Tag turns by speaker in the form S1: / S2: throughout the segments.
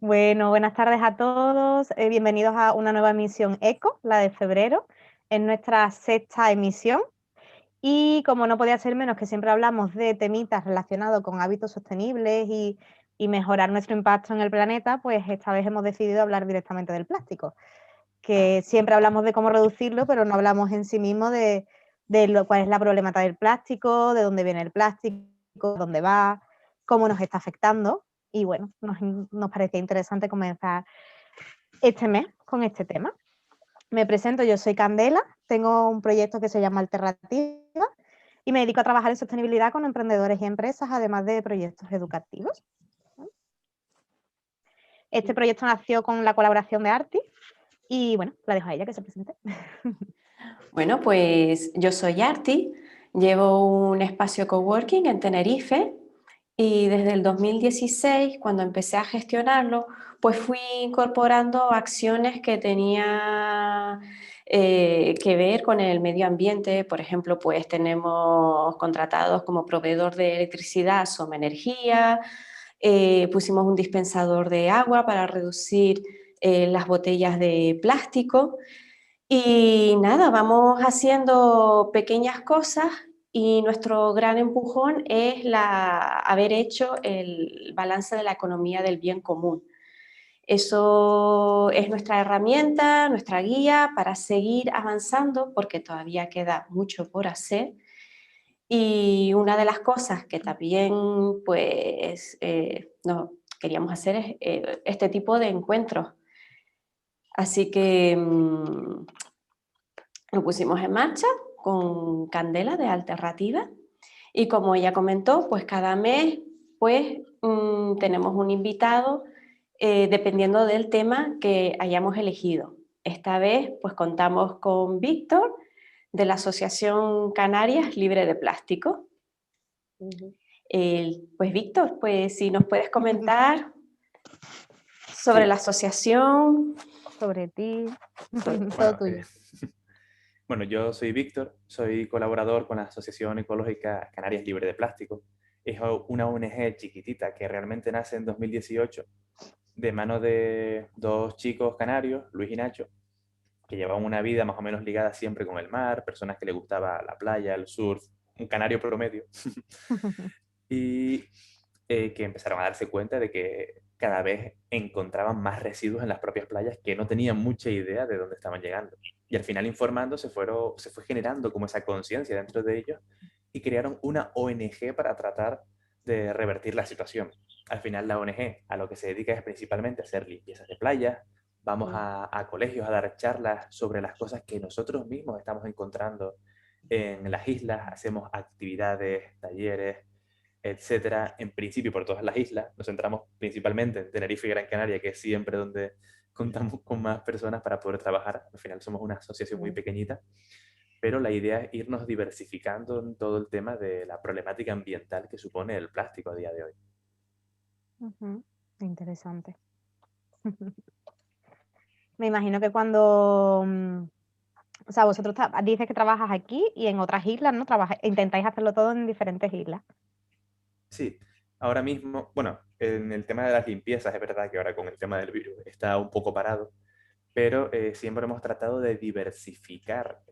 S1: Bueno, buenas tardes a todos. Bienvenidos a una nueva emisión ECO, la de febrero, en nuestra sexta emisión. Y como no podía ser menos que siempre hablamos de temitas relacionados con hábitos sostenibles y mejorar nuestro impacto en el planeta, pues esta vez hemos decidido hablar directamente del plástico, que siempre hablamos de cómo reducirlo, pero no hablamos en sí mismo de cuál es la problemática del plástico, de dónde viene el plástico, dónde va, cómo nos está afectando. Y bueno, nos parecía interesante comenzar este mes con este tema. Me presento, yo soy Candela, tengo un proyecto que se llama Alternativa y me dedico a trabajar en sostenibilidad con emprendedores y empresas, además de proyectos educativos. Este proyecto nació con la colaboración de Arti y bueno, la dejo a ella que se presente.
S2: Bueno, pues yo soy Arti, llevo un espacio coworking en Tenerife y desde el 2016, cuando empecé a gestionarlo, pues fui incorporando acciones que tenía que ver con el medio ambiente. Por ejemplo, pues tenemos contratados como proveedor de electricidad Soma Energía, pusimos un dispensador de agua para reducir las botellas de plástico. Y nada, vamos haciendo pequeñas cosas y nuestro gran empujón es haber hecho el balance de la economía del bien común. Eso es nuestra herramienta, nuestra guía para seguir avanzando porque todavía queda mucho por hacer. Y una de las cosas que también pues, no, queríamos hacer es este tipo de encuentros. Así que lo pusimos en marcha con Candela de Alternativa y como ella comentó, pues cada mes pues, tenemos un invitado dependiendo del tema que hayamos elegido. Esta vez pues contamos con Víctor de la Asociación Canarias Libre de Plástico. Pues Víctor, pues si nos puedes comentar sobre la asociación.
S1: Sobre ti, todo
S3: Bueno,
S1: tuyo.
S3: bueno, yo soy Víctor, soy colaborador con la Asociación Ecológica Canarias Libre de Plástico. Es una ONG chiquitita que realmente nace en 2018 de mano de dos chicos canarios, Luis y Nacho, que llevaban una vida más o menos ligada siempre con el mar, personas que les gustaba la playa, el surf, un canario promedio. Y que empezaron a darse cuenta de que cada vez encontraban más residuos en las propias playas que no tenían mucha idea de dónde estaban llegando. Y al final informando se fue generando como esa conciencia dentro de ellos y crearon una ONG para tratar de revertir la situación. Al final la ONG a lo que se dedica es principalmente a hacer limpiezas de playas, vamos a colegios a dar charlas sobre las cosas que nosotros mismos estamos encontrando en las islas, hacemos actividades, talleres, etcétera, en principio por todas las islas. Nos centramos principalmente en Tenerife y Gran Canaria, que es siempre donde contamos con más personas para poder trabajar. Al final somos una asociación muy pequeñita, pero la idea es irnos diversificando en todo el tema de la problemática ambiental que supone el plástico a día de hoy.
S1: Interesante. Me imagino que cuando, o sea, vosotros dices que trabajas aquí y en otras islas, ¿no? Intentáis hacerlo todo en diferentes islas.
S3: Sí, ahora mismo, bueno, en el tema de las limpiezas es verdad que ahora con el tema del virus está un poco parado, pero siempre hemos tratado de diversificar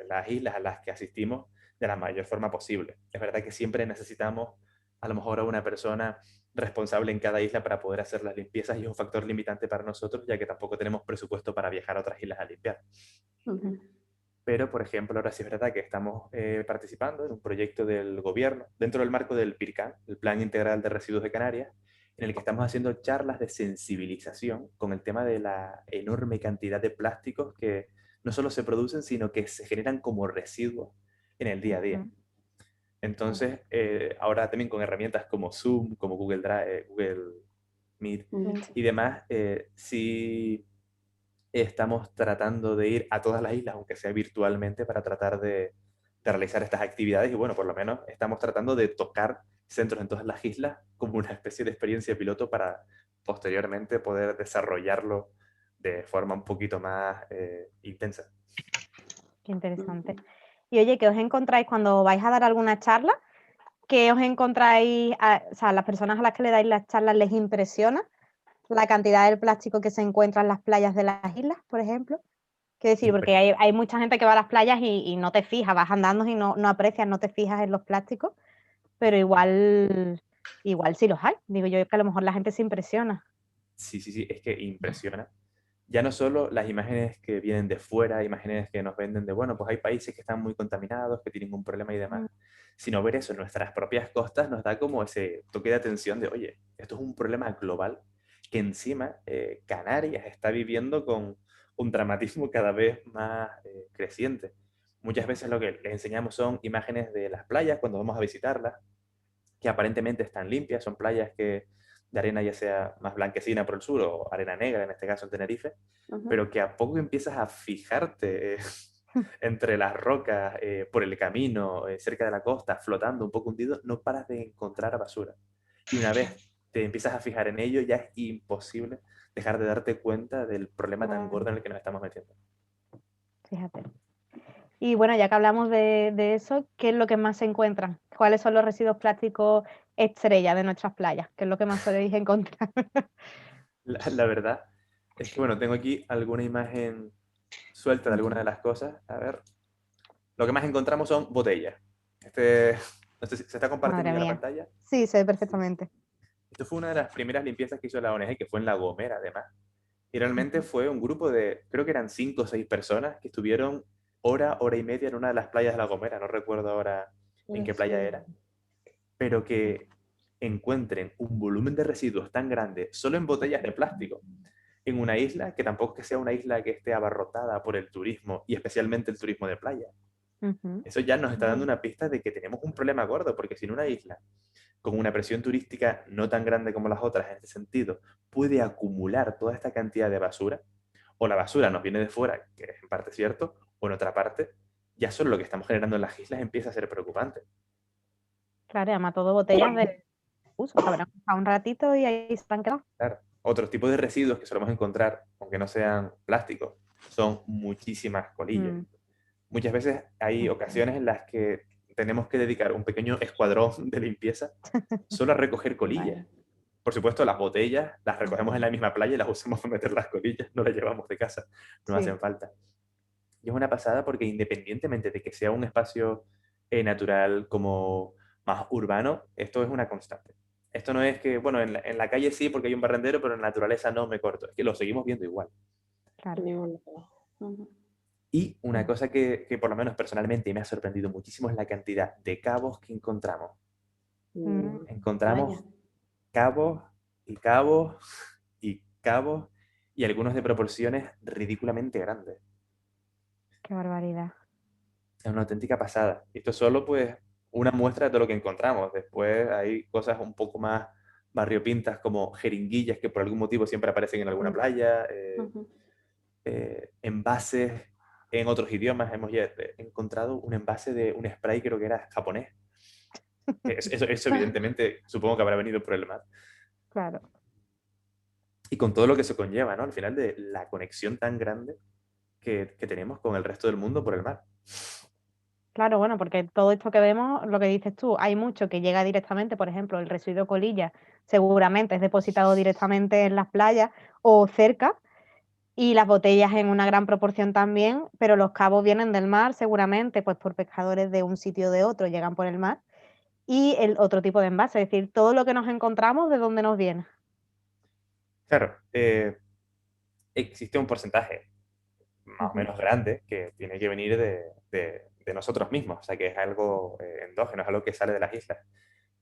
S3: las islas a las que asistimos de la mayor forma posible. Es verdad que siempre necesitamos a lo mejor a una persona responsable en cada isla para poder hacer las limpiezas y es un factor limitante para nosotros, ya que tampoco tenemos presupuesto para viajar a otras islas a limpiar. Pero, por ejemplo, ahora sí es verdad que estamos participando en un proyecto del gobierno, dentro del marco del PIRCAN, el Plan Integral de Residuos de Canarias, en el que estamos haciendo charlas de sensibilización con el tema de la enorme cantidad de plásticos que no solo se producen, sino que se generan como residuos en el día a día. Entonces, ahora también con herramientas como Zoom, como Google Drive, Google Meet y demás, sí estamos tratando de ir a todas las islas, aunque sea virtualmente, para tratar de realizar estas actividades y bueno, por lo menos estamos tratando de tocar centros en todas las islas como una especie de experiencia piloto para posteriormente poder desarrollarlo de forma un poquito más intensa.
S1: Qué interesante. Y oye, ¿qué os encontráis cuando vais a dar alguna charla? ¿Qué os encontráis, o sea, las personas a las que le dais las charlas les impresiona? la cantidad del plástico que se encuentra en las playas de las islas, por ejemplo. Quiero decir, porque hay mucha gente que va a las playas y no te fijas, vas andando y no aprecias, no te fijas en los plásticos, pero igual sí los hay. Digo yo que a lo mejor la gente se impresiona.
S3: Sí, sí, sí, es que impresiona. Ya no solo las imágenes que vienen de fuera, imágenes que nos venden de, bueno, pues hay países que están muy contaminados, que tienen un problema y demás,
S1: Mm,
S3: sino ver eso en nuestras propias costas nos da como ese toque de atención de, oye, esto es un problema global que encima Canarias está viviendo con un dramatismo cada vez más creciente. Muchas veces lo que les enseñamos son imágenes de las playas cuando vamos a visitarlas, que aparentemente están limpias, son playas que de arena ya sea más blanquecina por el sur o arena negra, en este caso en Tenerife, pero que a poco empiezas a fijarte entre las rocas, por el camino, cerca de la costa, flotando un poco hundido, no paras de encontrar basura. Y una vez te empiezas a fijar en ello, ya es imposible dejar de darte cuenta del problema tan gordo en el que nos estamos metiendo.
S1: Fíjate. Y bueno, ya que hablamos de eso, ¿qué es lo que más se encuentran? ¿Cuáles son los residuos plásticos estrella de nuestras playas? ¿Qué es lo que más soléis encontrar?
S3: La verdad es que, bueno, tengo aquí alguna imagen suelta de alguna de las cosas. A ver, lo que más encontramos son botellas. No sé si se está compartiendo
S1: Madre
S3: ya la
S1: mía.
S3: pantalla.
S1: Sí, se ve
S3: Sí.
S1: perfectamente.
S3: Esto fue una de las primeras limpiezas que hizo la ONG, que fue en La Gomera, además. Y realmente fue un grupo de, creo que eran 5 o 6 personas que estuvieron hora y media en una de las playas de La Gomera. No recuerdo ahora en qué playa era. Pero que encuentren un volumen de residuos tan grande solo en botellas de plástico en una isla que tampoco es que sea una isla que esté abarrotada por el turismo y especialmente el turismo de playa. Eso ya nos está dando una pista de que tenemos un problema gordo, porque si en una isla con una presión turística no tan grande como las otras en este sentido puede acumular toda esta cantidad de basura, o la basura nos viene de fuera, que es en parte cierto, o en otra parte, ya solo lo que estamos generando en las islas empieza a ser preocupante.
S1: Claro, además todo botellas de uso, que habrán usado un ratito y ahí se han quedado.
S3: Claro. Otros tipos de residuos que solemos encontrar, aunque no sean plásticos, son muchísimas colillas.
S1: Mm,
S3: Muchas veces hay ocasiones en las que tenemos que dedicar un pequeño escuadrón de limpieza solo a recoger colillas. Por supuesto, las botellas las recogemos en la misma playa y las usamos para meter las colillas, no las llevamos de casa, no
S1: sí.
S3: hacen falta. Y es una pasada porque independientemente de que sea un espacio natural como más urbano, esto es una constante. Esto no es que, bueno, en la calle sí porque hay un barrendero, pero en la naturaleza no me corto. Es que lo seguimos viendo igual.
S1: Claro.
S3: Y una cosa que por lo menos personalmente me ha sorprendido muchísimo es la cantidad de cabos que encontramos. Encontramos cabos y cabos y cabos y algunos de proporciones ridículamente grandes.
S1: Qué barbaridad.
S3: Es una auténtica pasada. Y esto es solo pues una muestra de todo lo que encontramos. Después hay cosas un poco más variopintas como jeringuillas que por algún motivo siempre aparecen en alguna playa, envases en otros idiomas. Hemos ya encontrado un envase de un spray, creo que era japonés. Eso evidentemente supongo que habrá venido por el mar.
S1: Claro.
S3: Y con todo lo que se conlleva, ¿no? Al final de la conexión tan grande que tenemos con el resto del mundo por el mar.
S1: Claro, bueno, porque todo esto que vemos, lo que dices tú, hay mucho que llega directamente, por ejemplo, el residuo colilla seguramente es depositado directamente en las playas o cerca, y las botellas en una gran proporción también, pero los cabos vienen del mar seguramente, pues por pescadores de un sitio o de otro, llegan por el mar, y el otro tipo de envase, es decir, todo lo que nos encontramos, ¿de dónde nos viene?
S3: Claro, existe un porcentaje más o menos grande que tiene que venir de nosotros mismos, o sea que es algo endógeno, es algo que sale de las islas.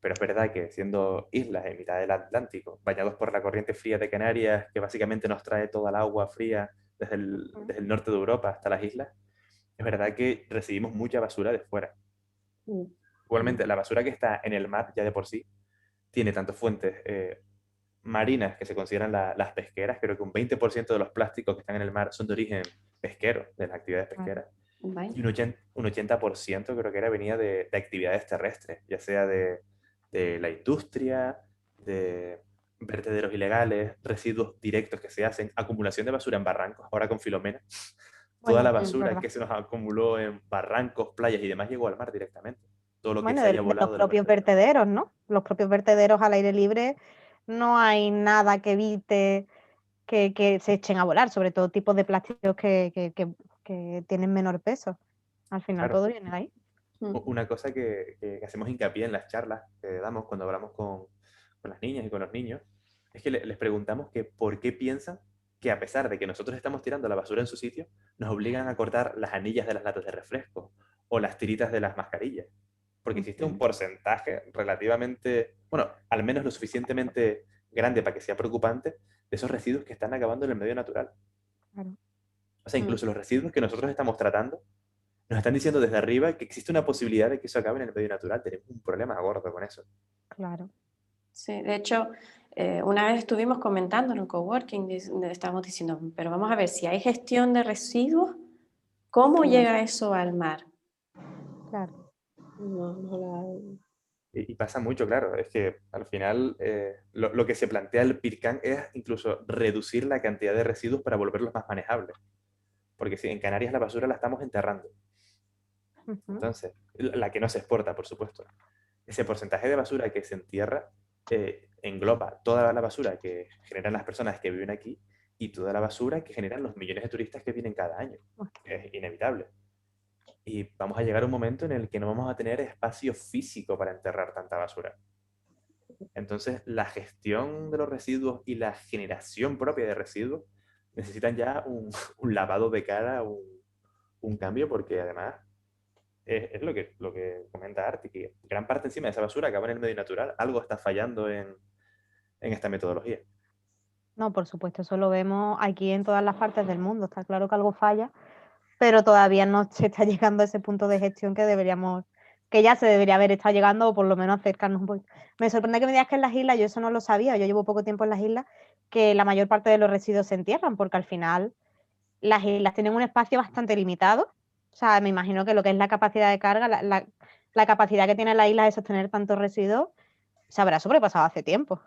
S3: Pero es verdad que siendo islas en mitad del Atlántico, bañados por la corriente fría de Canarias, que básicamente nos trae toda el agua fría desde el norte de Europa hasta las islas, es verdad que recibimos mucha basura de fuera. Igualmente, la basura que está en el mar ya de por sí tiene tanto fuentes marinas que se consideran las pesqueras, creo que un 20% de los plásticos que están en el mar son de origen pesquero, de las actividades pesqueras. Y un 80% creo que era venía de actividades terrestres, ya sea de la industria, de vertederos ilegales, residuos directos que se hacen, acumulación de basura en barrancos, ahora con Filomena. Toda
S1: Bueno,
S3: la
S1: sí, es
S3: basura
S1: verdad.
S3: que se nos acumuló en barrancos, playas y demás llegó al mar directamente. Todo lo que
S1: Bueno,
S3: se haya
S1: de los
S3: volado de los
S1: propios
S3: vertederos.
S1: vertederos, ¿no? Los propios vertederos al aire libre no hay nada que evite que se echen a volar, sobre todo tipos de plásticos que tienen menor peso. Al final
S3: Claro.
S1: todo viene de ahí.
S3: Una cosa que hacemos hincapié en las charlas que damos cuando hablamos con las niñas y con los niños es que les preguntamos que por qué piensan que a pesar de que nosotros estamos tirando la basura en su sitio, nos obligan a cortar las anillas de las latas de refresco o las tiritas de las mascarillas. Porque existe un porcentaje relativamente, bueno, al menos lo suficientemente grande para que sea preocupante, de esos residuos que están acabando en el medio natural.
S1: Claro.
S3: O sea, incluso los residuos que nosotros estamos tratando, nos están diciendo desde arriba que existe una posibilidad de que eso acabe en el medio natural. Tenemos un problema gordo con eso.
S1: Claro.
S2: Sí, de hecho, una vez estuvimos comentando en un coworking, estábamos diciendo, pero vamos a ver, si hay gestión de residuos, ¿cómo
S4: Claro.
S2: llega eso al mar?
S1: Claro.
S3: Y pasa mucho, claro. Es que al final lo que se plantea el PIRCAN es incluso reducir la cantidad de residuos para volverlos más manejables. Porque si en Canarias la basura la estamos enterrando. Entonces, la que no se exporta, por supuesto. Ese porcentaje de basura que se entierra engloba toda la basura que generan las personas que viven aquí y toda la basura que generan los millones de turistas que vienen cada año. Es inevitable. Y vamos a llegar a un momento en el que no vamos a tener espacio físico para enterrar tanta basura. Entonces, la gestión de los residuos y la generación propia de residuos necesitan ya un lavado de cara, un cambio, porque además es lo que comenta Arti, que gran parte encima de esa basura acaba en el medio natural. Algo está fallando en esta metodología.
S1: No, por supuesto, eso lo vemos aquí en todas las partes del mundo. Está claro que algo falla, pero todavía no se está llegando a ese punto de gestión que ya se debería haber estado llegando, o por lo menos acercarnos un poco. Me sorprende que me digas que en las islas, yo eso no lo sabía, yo llevo poco tiempo en las islas, que la mayor parte de los residuos se entierran, porque al final las islas tienen un espacio bastante limitado. O sea, me imagino que lo que es la capacidad de carga, la capacidad que tiene la isla de sostener tantos residuos, se habrá sobrepasado hace tiempo.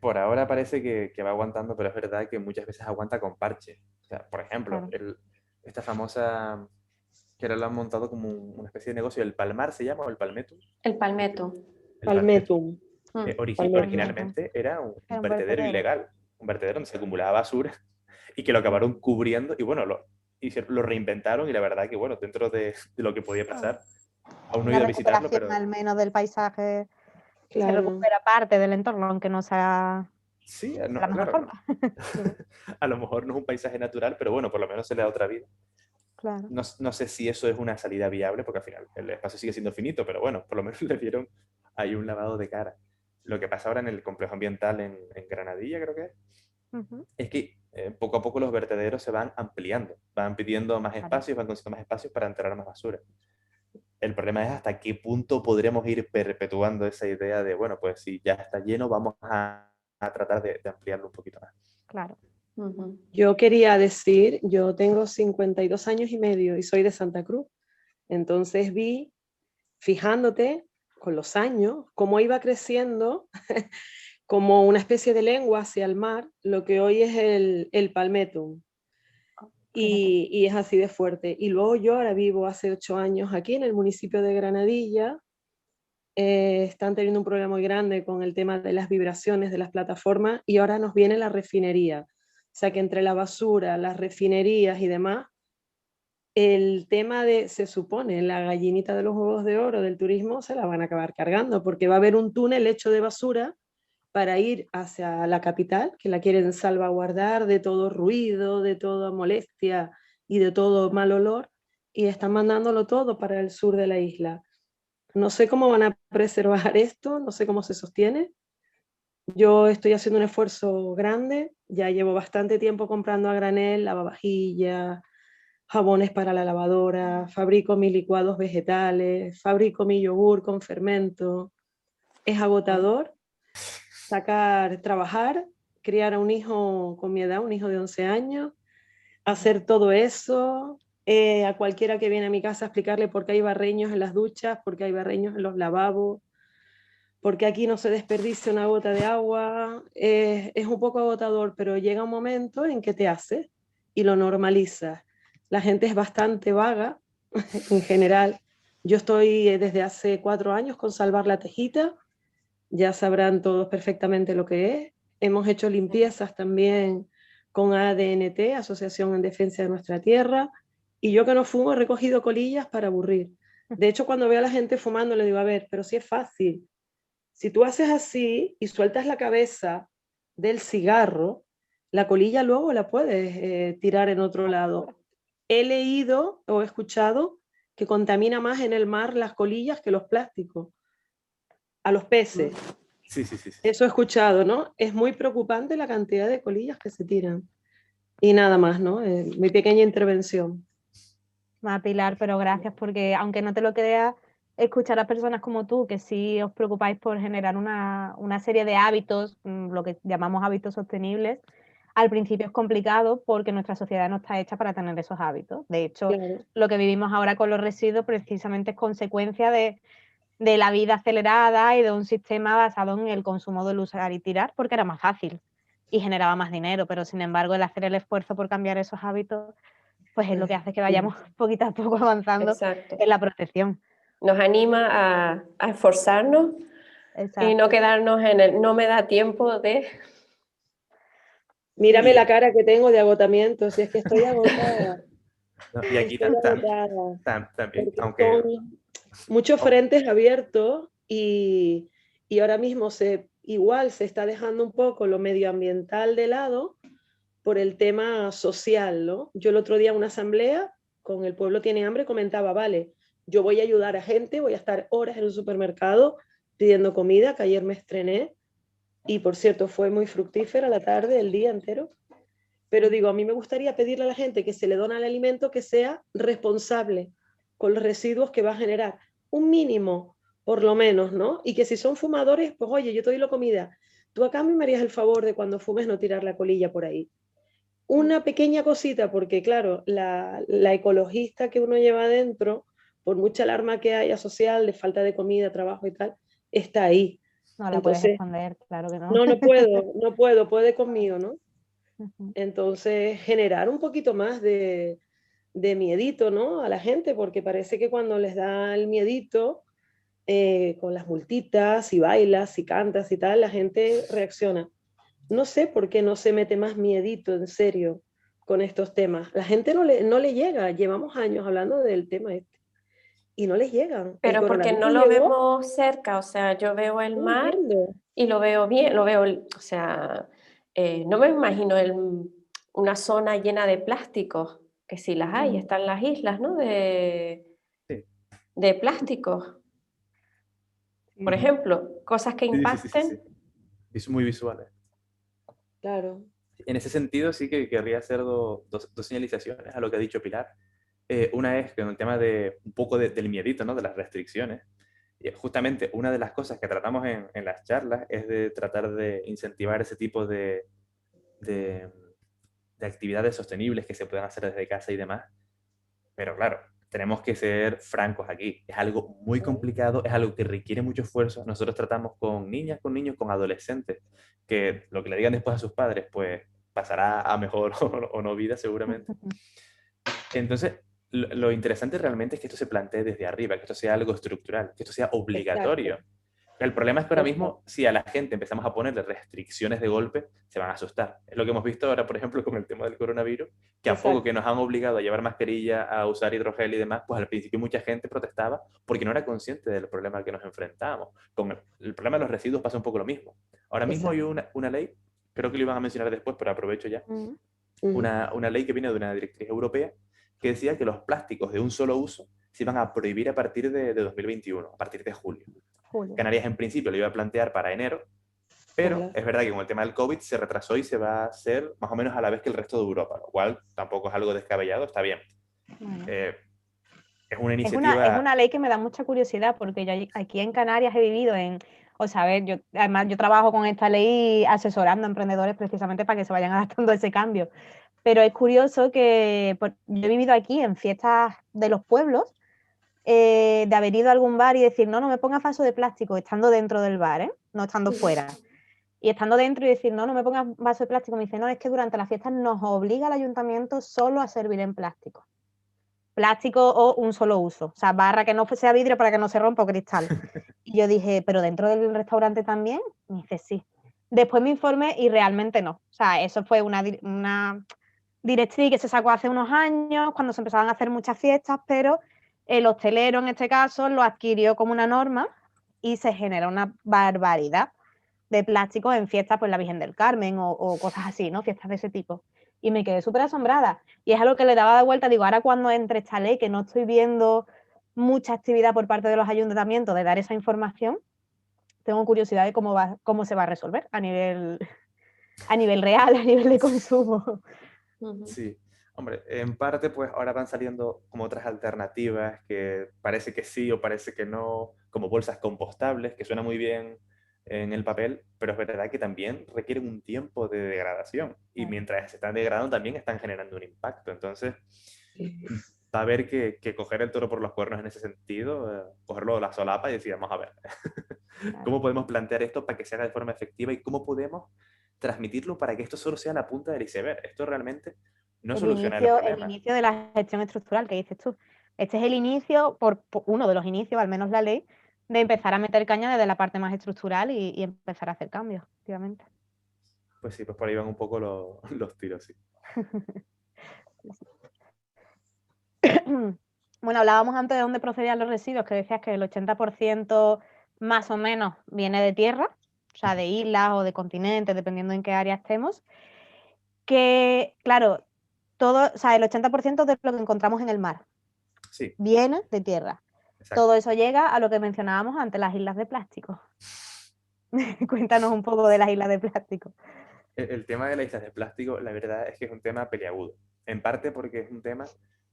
S3: Por ahora parece que va aguantando, pero es verdad que muchas veces aguanta con parche. O sea, por ejemplo,
S1: Claro.
S3: esta famosa, que ahora lo han montado como una especie de negocio, el Palmar se llama, o el Palmetum.
S2: El palmeto.
S3: El Palmetum.
S4: Palmetum.
S3: Originalmente era un vertedero ilegal, un vertedero donde se acumulaba basura y que lo acabaron cubriendo y bueno, lo reinventaron y la verdad que bueno, dentro de lo que podía pasar, aún no he ido a visitarlo, pero
S1: al menos del paisaje, se
S4: Claro.
S1: recupera parte del entorno, aunque no sea
S3: sí,
S1: de la mejor
S3: claro,
S1: forma.
S3: a lo mejor no es un paisaje natural, pero bueno, por lo menos se le da otra vida.
S1: Claro.
S3: No sé si eso es una salida viable, porque al final el espacio sigue siendo finito, pero bueno, por lo menos le dieron ahí un lavado de cara. Lo que pasa ahora en el complejo ambiental en Granadilla, creo que es que poco a poco los vertederos se van ampliando, van pidiendo más espacios, van consiguiendo más espacios para enterrar más basura. El problema es hasta qué punto podremos ir perpetuando esa idea de, bueno, pues si ya está lleno, vamos a tratar de ampliarlo un poquito más.
S1: Claro.
S4: Yo quería decir, yo tengo 52 años y medio y soy de Santa Cruz. Entonces vi, fijándote con los años, cómo iba creciendo como una especie de lengua hacia el mar, lo que hoy es el palmetum. Y es así de fuerte. Y luego yo ahora vivo hace 8 años aquí en el municipio de Granadilla. Están teniendo un problema muy grande con el tema de las vibraciones de las plataformas y ahora nos viene la refinería. O sea que entre la basura, las refinerías y demás, el tema se supone, la gallinita de los huevos de oro del turismo se la van a acabar cargando porque va a haber un túnel hecho de basura para ir hacia la capital, que la quieren salvaguardar de todo ruido, de toda molestia y de todo mal olor, y están mandándolo todo para el sur de la isla. No sé cómo van a preservar esto, no sé cómo se sostiene. Yo estoy haciendo un esfuerzo grande, ya llevo bastante tiempo comprando a granel, lavavajillas, jabones para la lavadora, fabrico mis licuados vegetales, fabrico mi yogur con fermento. Es agotador trabajar, criar a un hijo con mi edad, un hijo de 11 años, hacer todo eso, a cualquiera que viene a mi casa a explicarle por qué hay barreños en las duchas, por qué hay barreños en los lavabos, porque aquí no se desperdicia una gota de agua, es un poco agotador, pero llega un momento en que te hace y lo normalizas. La gente es bastante vaga en general. Yo estoy desde hace 4 años con Salvar la Tejita ya sabrán todos perfectamente lo que es. Hemos hecho limpiezas también con ADNT, Asociación en Defensa de Nuestra Tierra, y yo que no fumo he recogido colillas para aburrir. De hecho, cuando veo a la gente fumando le digo, a ver, pero si es fácil, si tú haces así y sueltas la cabeza del cigarro, la colilla luego la puedes tirar en otro lado. He leído o he escuchado que contamina más en el mar las colillas que los plásticos, a los peces.
S3: Sí, sí, sí, sí.
S4: Eso he escuchado, ¿no? Es muy preocupante la cantidad de colillas que se tiran. Y nada más, ¿no? Mi pequeña intervención.
S1: Pilar, pero gracias porque aunque no te lo creas, escuchar a personas como tú que sí os preocupáis por generar una serie de hábitos, lo que llamamos hábitos sostenibles, al principio es complicado porque nuestra sociedad no está hecha para tener esos hábitos. De hecho,
S4: Claro.
S1: lo que vivimos ahora con los residuos precisamente es consecuencia de la vida acelerada y de un sistema basado en el consumo del usar y tirar porque era más fácil y generaba más dinero, pero sin embargo el hacer el esfuerzo por cambiar esos hábitos pues es lo que hace que vayamos poquito a poco avanzando
S2: Exacto.
S1: en la protección.
S2: Nos anima a esforzarnos y no quedarnos en el no me da tiempo de...
S4: Mírame la cara que tengo de agotamiento, si es que estoy agotada.
S3: No, y aquí
S4: Estoy
S3: también,
S4: porque
S3: aunque...
S4: son muchos frentes abiertos y ahora mismo igual se está dejando un poco lo medioambiental de lado por el tema social, ¿no? Yo el otro día en una asamblea con El Pueblo Tiene Hambre comentaba, vale, yo voy a ayudar a gente, voy a estar horas en un supermercado pidiendo comida, que ayer me estrené, y por cierto fue muy fructífera la tarde, el día entero, pero digo, a mí me gustaría pedirle a la gente que se le dona el alimento que sea responsable con los residuos que va a generar, un mínimo, por lo menos, ¿no? Y que si son fumadores, pues oye, yo te doy la comida, tú acá me harías el favor de cuando fumes no tirar la colilla por ahí. Una pequeña cosita, porque claro, la ecologista que uno lleva adentro, por mucha alarma que haya social, de falta de comida, trabajo y tal, está ahí.
S1: No la puedes
S4: Entonces,
S1: esconder, claro que no.
S4: no puedo, puede conmigo, ¿no? Entonces, generar un poquito más de miedito, ¿no? A la gente, porque parece que cuando les da el miedito, con las multitas, si bailas, si cantas y tal, la gente reacciona. No sé por qué no se mete más miedito, en serio, con estos temas. La gente no le llega, llevamos años hablando del tema este, y no les llegan. El
S2: Pero porque no
S4: coronavirus
S2: lo
S4: llegó,
S2: vemos cerca, o sea, yo veo el
S4: no
S2: mar
S4: entiendo.
S2: y lo veo bien, lo veo, o sea, no me imagino una zona llena de plásticos, que sí las hay, están las islas, ¿no?
S3: Sí,
S2: De plásticos, por ejemplo, cosas que
S3: sí, sí, sí, sí, sí.
S2: impacten.
S3: Es muy visual.
S4: Claro,
S3: En ese sentido sí que querría hacer dos señalizaciones a lo que ha dicho Pilar. Una es que en el tema de un poco del miedito, ¿no? De las restricciones. Justamente una de las cosas que tratamos en las charlas es de tratar de incentivar ese tipo de, de actividades sostenibles que se puedan hacer desde casa y demás. Pero claro, tenemos que ser francos aquí. Es algo muy complicado, es algo que requiere mucho esfuerzo. Nosotros tratamos con niñas, con niños, con adolescentes, que lo que le digan después a sus padres, pues pasará a mejor o no vida seguramente. Entonces, lo interesante realmente es que esto se plantee desde arriba, que esto sea algo estructural, que esto sea obligatorio.
S4: exacto.
S3: El problema es que ahora mismo, si a la gente empezamos a ponerle restricciones de golpe, se van a asustar. Es lo que hemos visto ahora, por ejemplo, con el tema del coronavirus, que a poco que nos han obligado a llevar mascarilla, a usar hidrogel y demás, pues al principio mucha gente protestaba porque no era consciente del problema al que nos enfrentábamos. Con el problema de los residuos pasa un poco lo mismo. Ahora mismo hay una ley, creo que lo iban a mencionar después, pero aprovecho ya, una ley que viene de una directriz europea que decía que los plásticos de un solo uso se iban a prohibir a partir de 2021, a partir de julio. Canarias en principio lo iba a plantear para enero, pero es verdad que con el tema del COVID se retrasó y se va a hacer más o menos a la vez que el resto de Europa, lo cual tampoco es algo descabellado, está bien. Es una iniciativa...
S1: Es una ley que me da mucha curiosidad porque yo aquí en Canarias he vivido además yo trabajo con esta ley asesorando a emprendedores precisamente para que se vayan adaptando a ese cambio. Pero es curioso que yo he vivido aquí en fiestas de los pueblos, de haber ido a algún bar y decir, no me pongas vaso de plástico, estando dentro del bar, no estando fuera. Y estando dentro y decir, no me pongas vaso de plástico, me dice, no, es que durante las fiestas nos obliga el ayuntamiento solo a servir en plástico. plástico o un solo uso. O sea, barra que no sea vidrio para que no se rompa o cristal. Y yo dije, ¿pero dentro del restaurante también? Y me dice, sí. Después me informé y realmente no. O sea, eso fue una directriz que se sacó hace unos años, cuando se empezaban a hacer muchas fiestas, pero el hostelero en este caso lo adquirió como una norma y se genera una barbaridad de plásticos en fiestas, pues la Virgen del Carmen o cosas así, ¿no? Fiestas de ese tipo. Y me quedé súper asombrada. Y es algo que le daba de vuelta, digo, ahora cuando entre esta ley, que no estoy viendo mucha actividad por parte de los ayuntamientos de dar esa información, tengo curiosidad de cómo se va a resolver a nivel real, a nivel de consumo.
S3: Sí, hombre, en parte pues ahora van saliendo como otras alternativas que parece que sí o parece que no, como bolsas compostables, que suena muy bien en el papel, pero es verdad que también requieren un tiempo de degradación y mientras se están degradando también están generando un impacto. Entonces, va a haber que coger el toro por los cuernos en ese sentido, cogerlo de la solapa y decir, vamos a ver, ¿cómo podemos plantear esto para que se haga de forma efectiva y cómo podemos transmitirlo para que esto solo sea la punta del iceberg? Esto realmente no soluciona el
S1: El
S3: problema.
S1: inicio de la gestión estructural que dices tú. Este es el inicio, por uno de los inicios, al menos la ley, de empezar a meter caña desde la parte más estructural y empezar a hacer cambios, efectivamente.
S3: Pues sí, pues por ahí van un poco los tiros, sí.
S1: Bueno, hablábamos antes de dónde procedían los residuos, que decías que el 80% más o menos viene de tierra, o sea, de islas o de continentes, dependiendo en qué área estemos. Que, claro, o sea, el 80% de lo que encontramos en el mar
S3: Sí,
S1: viene de tierra.
S3: exacto.
S1: Todo eso llega a lo que mencionábamos antes, las islas de plástico. Cuéntanos un poco de las islas de plástico.
S3: El tema de las islas de plástico, la verdad es que es un tema peliagudo. En parte porque es un tema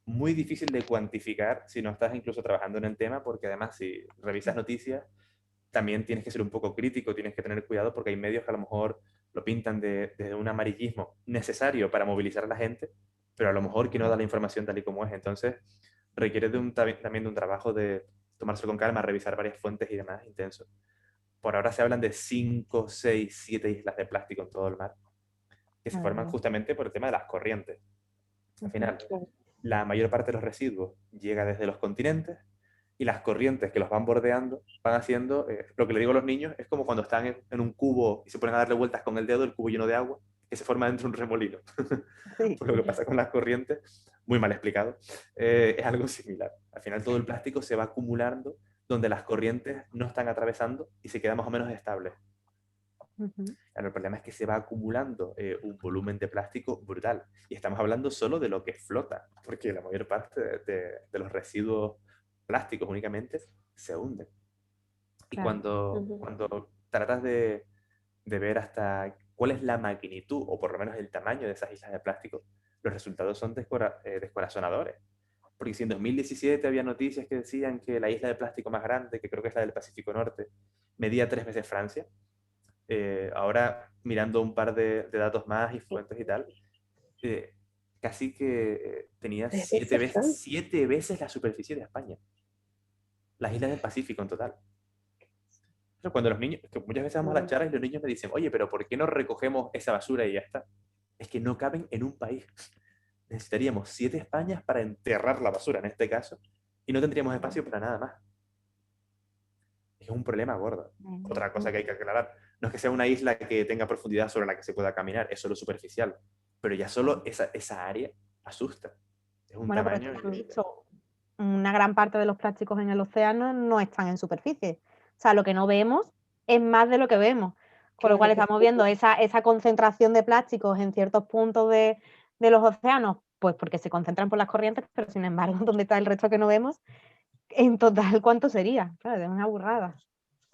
S3: muy difícil de cuantificar si no estás incluso trabajando en el tema, porque además si revisas noticias, también tienes que ser un poco crítico, tienes que tener cuidado porque hay medios que a lo mejor lo pintan desde un amarillismo necesario para movilizar a la gente, pero a lo mejor que no da la información tal y como es. Entonces, requiere también de un trabajo de tomarse con calma, revisar varias fuentes y demás intenso. Por ahora se hablan de 5, 6, 7 islas de plástico en todo el mar, que se forman justamente por el tema de las corrientes. Al final, la mayor parte de los residuos llega desde los continentes y las corrientes que los van bordeando van haciendo, lo que le digo a los niños, es como cuando están en un cubo y se ponen a darle vueltas con el dedo, el cubo lleno de agua, que se forma dentro de un remolino.
S1: Sí.
S3: Pues lo que pasa con las corrientes, muy mal explicado, es algo similar. Al final todo el plástico se va acumulando donde las corrientes no están atravesando y se queda más o menos estable. Claro, el problema es que se va acumulando un volumen de plástico brutal. Y estamos hablando solo de lo que flota, porque la mayor parte de los residuos plásticos únicamente se hunden. Y
S1: Claro.
S3: cuando tratas de ver hasta cuál es la magnitud, o por lo menos el tamaño de esas islas de plástico, los resultados son descorazonadores. Porque si en 2017 había noticias que decían que la isla de plástico más grande, que creo que es la del Pacífico Norte, medía 3 veces Francia, ahora mirando un par de datos más y fuentes y tal, casi que tenía 7 veces la superficie de España. Las islas del Pacífico en total. Pero cuando los niños, que muchas veces vamos a las charlas y los niños me dicen, oye, pero ¿por qué no recogemos esa basura y ya está? Es que no caben en un país. Necesitaríamos 7 Españas para enterrar la basura, en este caso, y no tendríamos espacio para nada más. Es un problema gordo. Otra cosa que hay que aclarar, no es que sea una isla que tenga profundidad sobre la que se pueda caminar, es solo superficial, pero ya solo esa área asusta. Es un
S1: Bueno, pero
S3: tamaño...
S1: esto que han dicho, una gran parte de los plásticos en el océano no están en superficie. O sea, lo que no vemos es más de lo que vemos. Con lo cual estamos viendo esa concentración de plásticos en ciertos puntos de los océanos, pues porque se concentran por las corrientes, pero sin embargo, ¿dónde está el resto que no vemos? En total, ¿cuánto sería? Claro, es una burrada.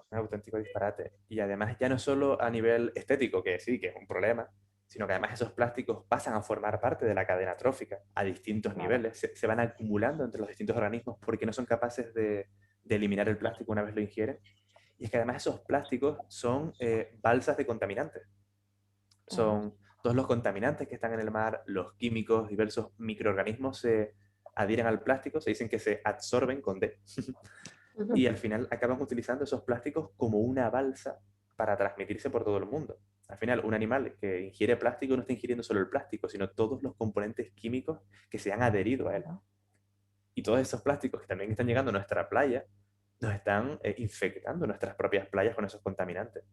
S3: Un auténtico disparate. Y además ya no solo a nivel estético, que sí, que es un problema, sino que además esos plásticos pasan a formar parte de la cadena trófica a distintos niveles, se van acumulando entre los distintos organismos porque no son capaces de eliminar el plástico una vez lo ingieren. Y es que además esos plásticos son balsas de contaminantes. Son todos los contaminantes que están en el mar, los químicos, diversos microorganismos se adhieren al plástico, se dicen que se absorben con D. Y al final acaban utilizando esos plásticos como una balsa para transmitirse por todo el mundo. Al final, un animal que ingiere plástico no está ingiriendo solo el plástico, sino todos los componentes químicos que se han adherido a él. Y todos esos plásticos que también están llegando a nuestra playa, nos están infectando nuestras propias playas con esos contaminantes.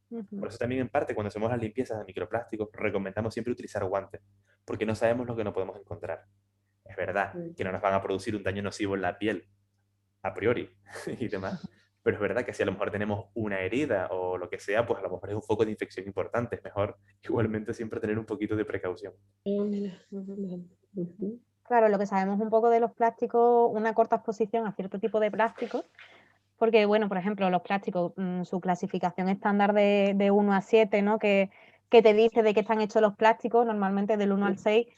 S3: Por eso también en parte cuando hacemos las limpiezas de microplásticos recomendamos siempre utilizar guantes, porque no sabemos lo que nos podemos encontrar. Es verdad que no nos van a producir un daño nocivo en la piel, a priori, y demás, pero es verdad que si a lo mejor tenemos una herida o lo que sea, pues a lo mejor es un foco de infección importante. Es mejor igualmente siempre tener un poquito de precaución.
S4: Mira. Ujú.
S1: Claro, lo que sabemos un poco de los plásticos, una corta exposición a cierto tipo de plásticos, porque, bueno, por ejemplo, los plásticos, su clasificación estándar de 1 a 7, ¿no? Que te dice de qué están hechos los plásticos, normalmente del 1 al 6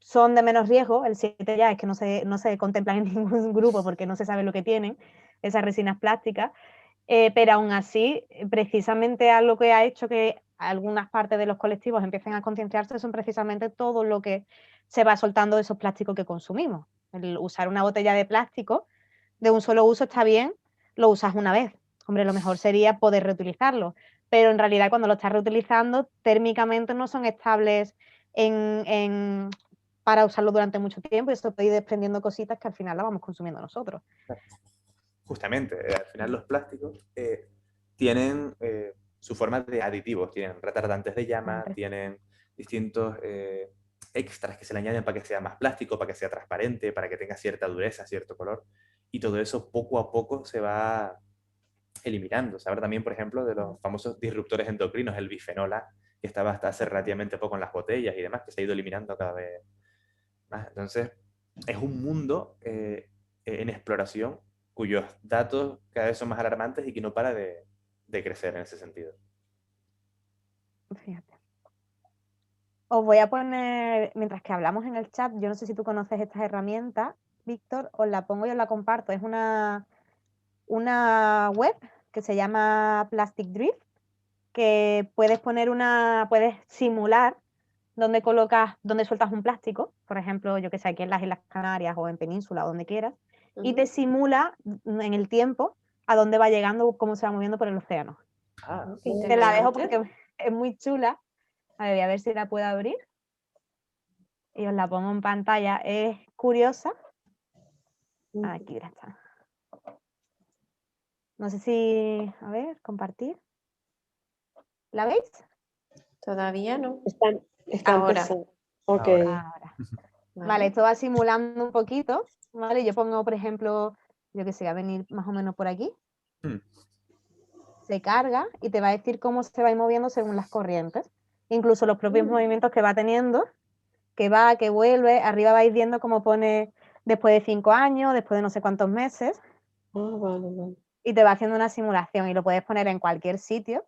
S1: son de menos riesgo, el 7 ya es que no se contemplan en ningún grupo porque no se sabe lo que tienen, esas resinas plásticas, pero aún así, precisamente algo que ha hecho que algunas partes de los colectivos empiecen a concienciarse son precisamente todo lo que se va soltando de esos plásticos que consumimos. El usar una botella de plástico de un solo uso está bien, lo usas una vez. Hombre, lo mejor sería poder reutilizarlo, pero en realidad cuando lo estás reutilizando, térmicamente no son estables para usarlo durante mucho tiempo y eso puede ir desprendiendo cositas que al final las vamos consumiendo nosotros.
S3: Justamente, al final los plásticos tienen su forma de aditivos, tienen retardantes de llama, tienen distintos extras que se le añaden para que sea más plástico, para que sea transparente, para que tenga cierta dureza, cierto color, y todo eso poco a poco se va eliminando. Se habla también, por ejemplo, de los famosos disruptores endocrinos, el bifenol A, que estaba hasta hace relativamente poco en las botellas y demás, que se ha ido eliminando cada vez más. Entonces, es un mundo en exploración cuyos datos cada vez son más alarmantes y que no para de crecer en ese sentido.
S1: Fíjate. Os voy a poner, mientras que hablamos en el chat, yo no sé si tú conoces estas herramientas, Víctor, os la pongo y os la comparto. Es una web que se llama Plastic Drift, que puedes simular donde sueltas un plástico, por ejemplo, yo que sé, aquí en las Islas Canarias o en Península o donde quieras, y te simula en el tiempo a dónde va llegando, cómo se va moviendo por el océano. Te la dejo porque es muy chula. Voy a ver si la puedo abrir. Y os la pongo en pantalla. Es curiosa. Aquí ya está. No sé si... A ver, compartir. ¿La veis?
S2: Todavía no.
S4: Está
S2: Ahora.
S4: empezando. Ok.
S1: Ahora. Vale, esto va simulando un poquito. Vale, yo pongo, por ejemplo, yo que sé, va a venir más o menos por aquí. Se carga y te va a decir cómo se va a ir moviendo según las corrientes. Incluso los propios movimientos que va teniendo, que va, que vuelve. Arriba vais viendo cómo pone después de 5 años, después de no sé cuántos meses.
S4: Vale.
S1: Y te va haciendo una simulación y lo puedes poner en cualquier sitio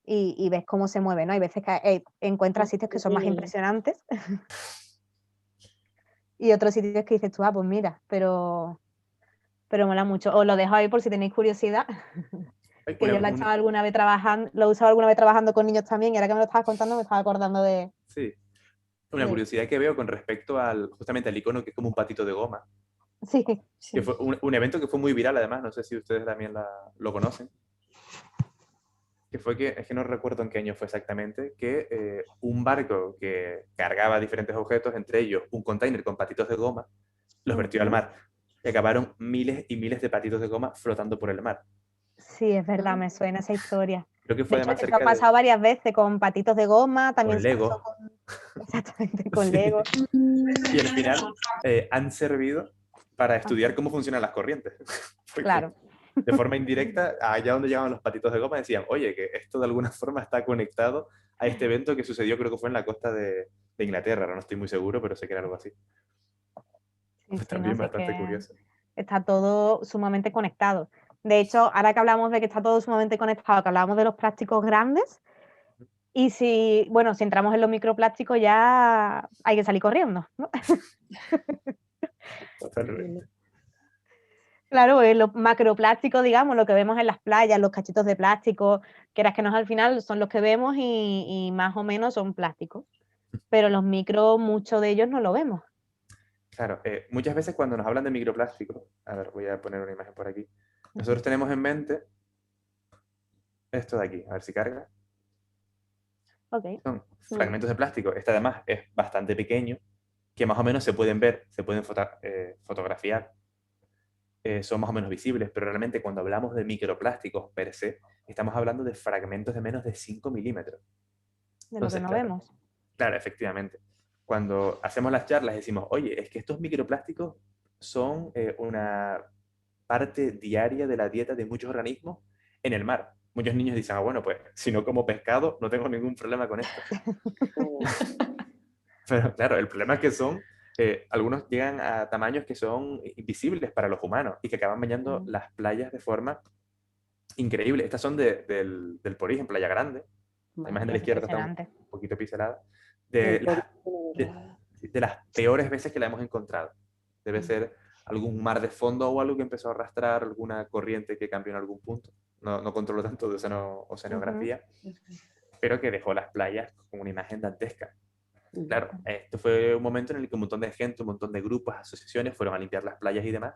S1: y ves cómo se mueve, ¿no? Hay veces que encuentras sitios que son más impresionantes y otros sitios que dices tú, pues mira, pero mola mucho. Os lo dejo ahí por si tenéis curiosidad. Que yo lo he usado alguna vez trabajando con niños también y ahora que me lo estabas contando me estaba acordando de...
S3: Sí. Una curiosidad que veo con respecto justamente al icono que es como un patito de goma.
S1: Sí.
S3: Que fue un evento que fue muy viral además, no sé si ustedes también lo conocen. Que fue es que no recuerdo en qué año fue exactamente, que un barco que cargaba diferentes objetos, entre ellos un container con patitos de goma, los vertió al mar. Y acabaron miles y miles de patitos de goma flotando por el mar.
S1: Sí, es verdad, me suena esa historia.
S3: Creo que fue
S1: de hecho,
S3: además
S1: eso ha pasado varias veces con patitos de goma, también
S3: con
S1: se
S3: Lego.
S1: pasó exactamente, con Lego.
S3: Y al final han servido para estudiar cómo funcionan las corrientes.
S1: Claro.
S3: De forma indirecta, allá donde llegaban los patitos de goma decían, oye, que esto de alguna forma está conectado a este evento que sucedió, creo que fue en la costa de Inglaterra, no estoy muy seguro, pero sé que era algo así. Pues también bastante curioso.
S1: Está todo sumamente conectado. De hecho, ahora que hablamos de que está todo sumamente conectado, que hablamos de los plásticos grandes, y si entramos en los microplásticos ya hay que salir corriendo, ¿no?
S3: Totalmente.
S1: Claro, los macroplásticos, digamos, lo que vemos en las playas, los cachitos de plástico, quieras que no al final son los que vemos y más o menos son plásticos. Pero los micros, muchos de ellos no lo vemos.
S3: Claro, muchas veces cuando nos hablan de microplásticos, a ver, voy a poner una imagen por aquí, nosotros tenemos en mente esto de aquí, a ver si carga.
S1: Okay.
S3: Son fragmentos de plástico. Este además es bastante pequeño, que más o menos se pueden ver, se pueden fotografiar, son más o menos visibles, pero realmente cuando hablamos de microplásticos per se, estamos hablando de fragmentos de menos de 5 milímetros.
S1: De lo que
S3: Entonces,
S1: no
S3: claro,
S1: vemos.
S3: claro, efectivamente. Cuando hacemos las charlas decimos, oye, es que estos microplásticos son una parte diaria de la dieta de muchos organismos en el mar. Muchos niños dicen, bueno, pues si no como pescado, no tengo ningún problema con esto. Pero claro, el problema es que algunos llegan a tamaños que son invisibles para los humanos y que acaban bañando las playas de forma increíble. Estas son del Porís, en Playa Grande. La imagen de la izquierda está un poquito pixelada. De las peores veces que la hemos encontrado. Debe ser algún mar de fondo o algo que empezó a arrastrar, alguna corriente que cambió en algún punto. No controlo tanto de oceanografía, pero que dejó las playas con una imagen dantesca. Claro, esto fue un momento en el que un montón de gente, un montón de grupos, asociaciones fueron a limpiar las playas y demás,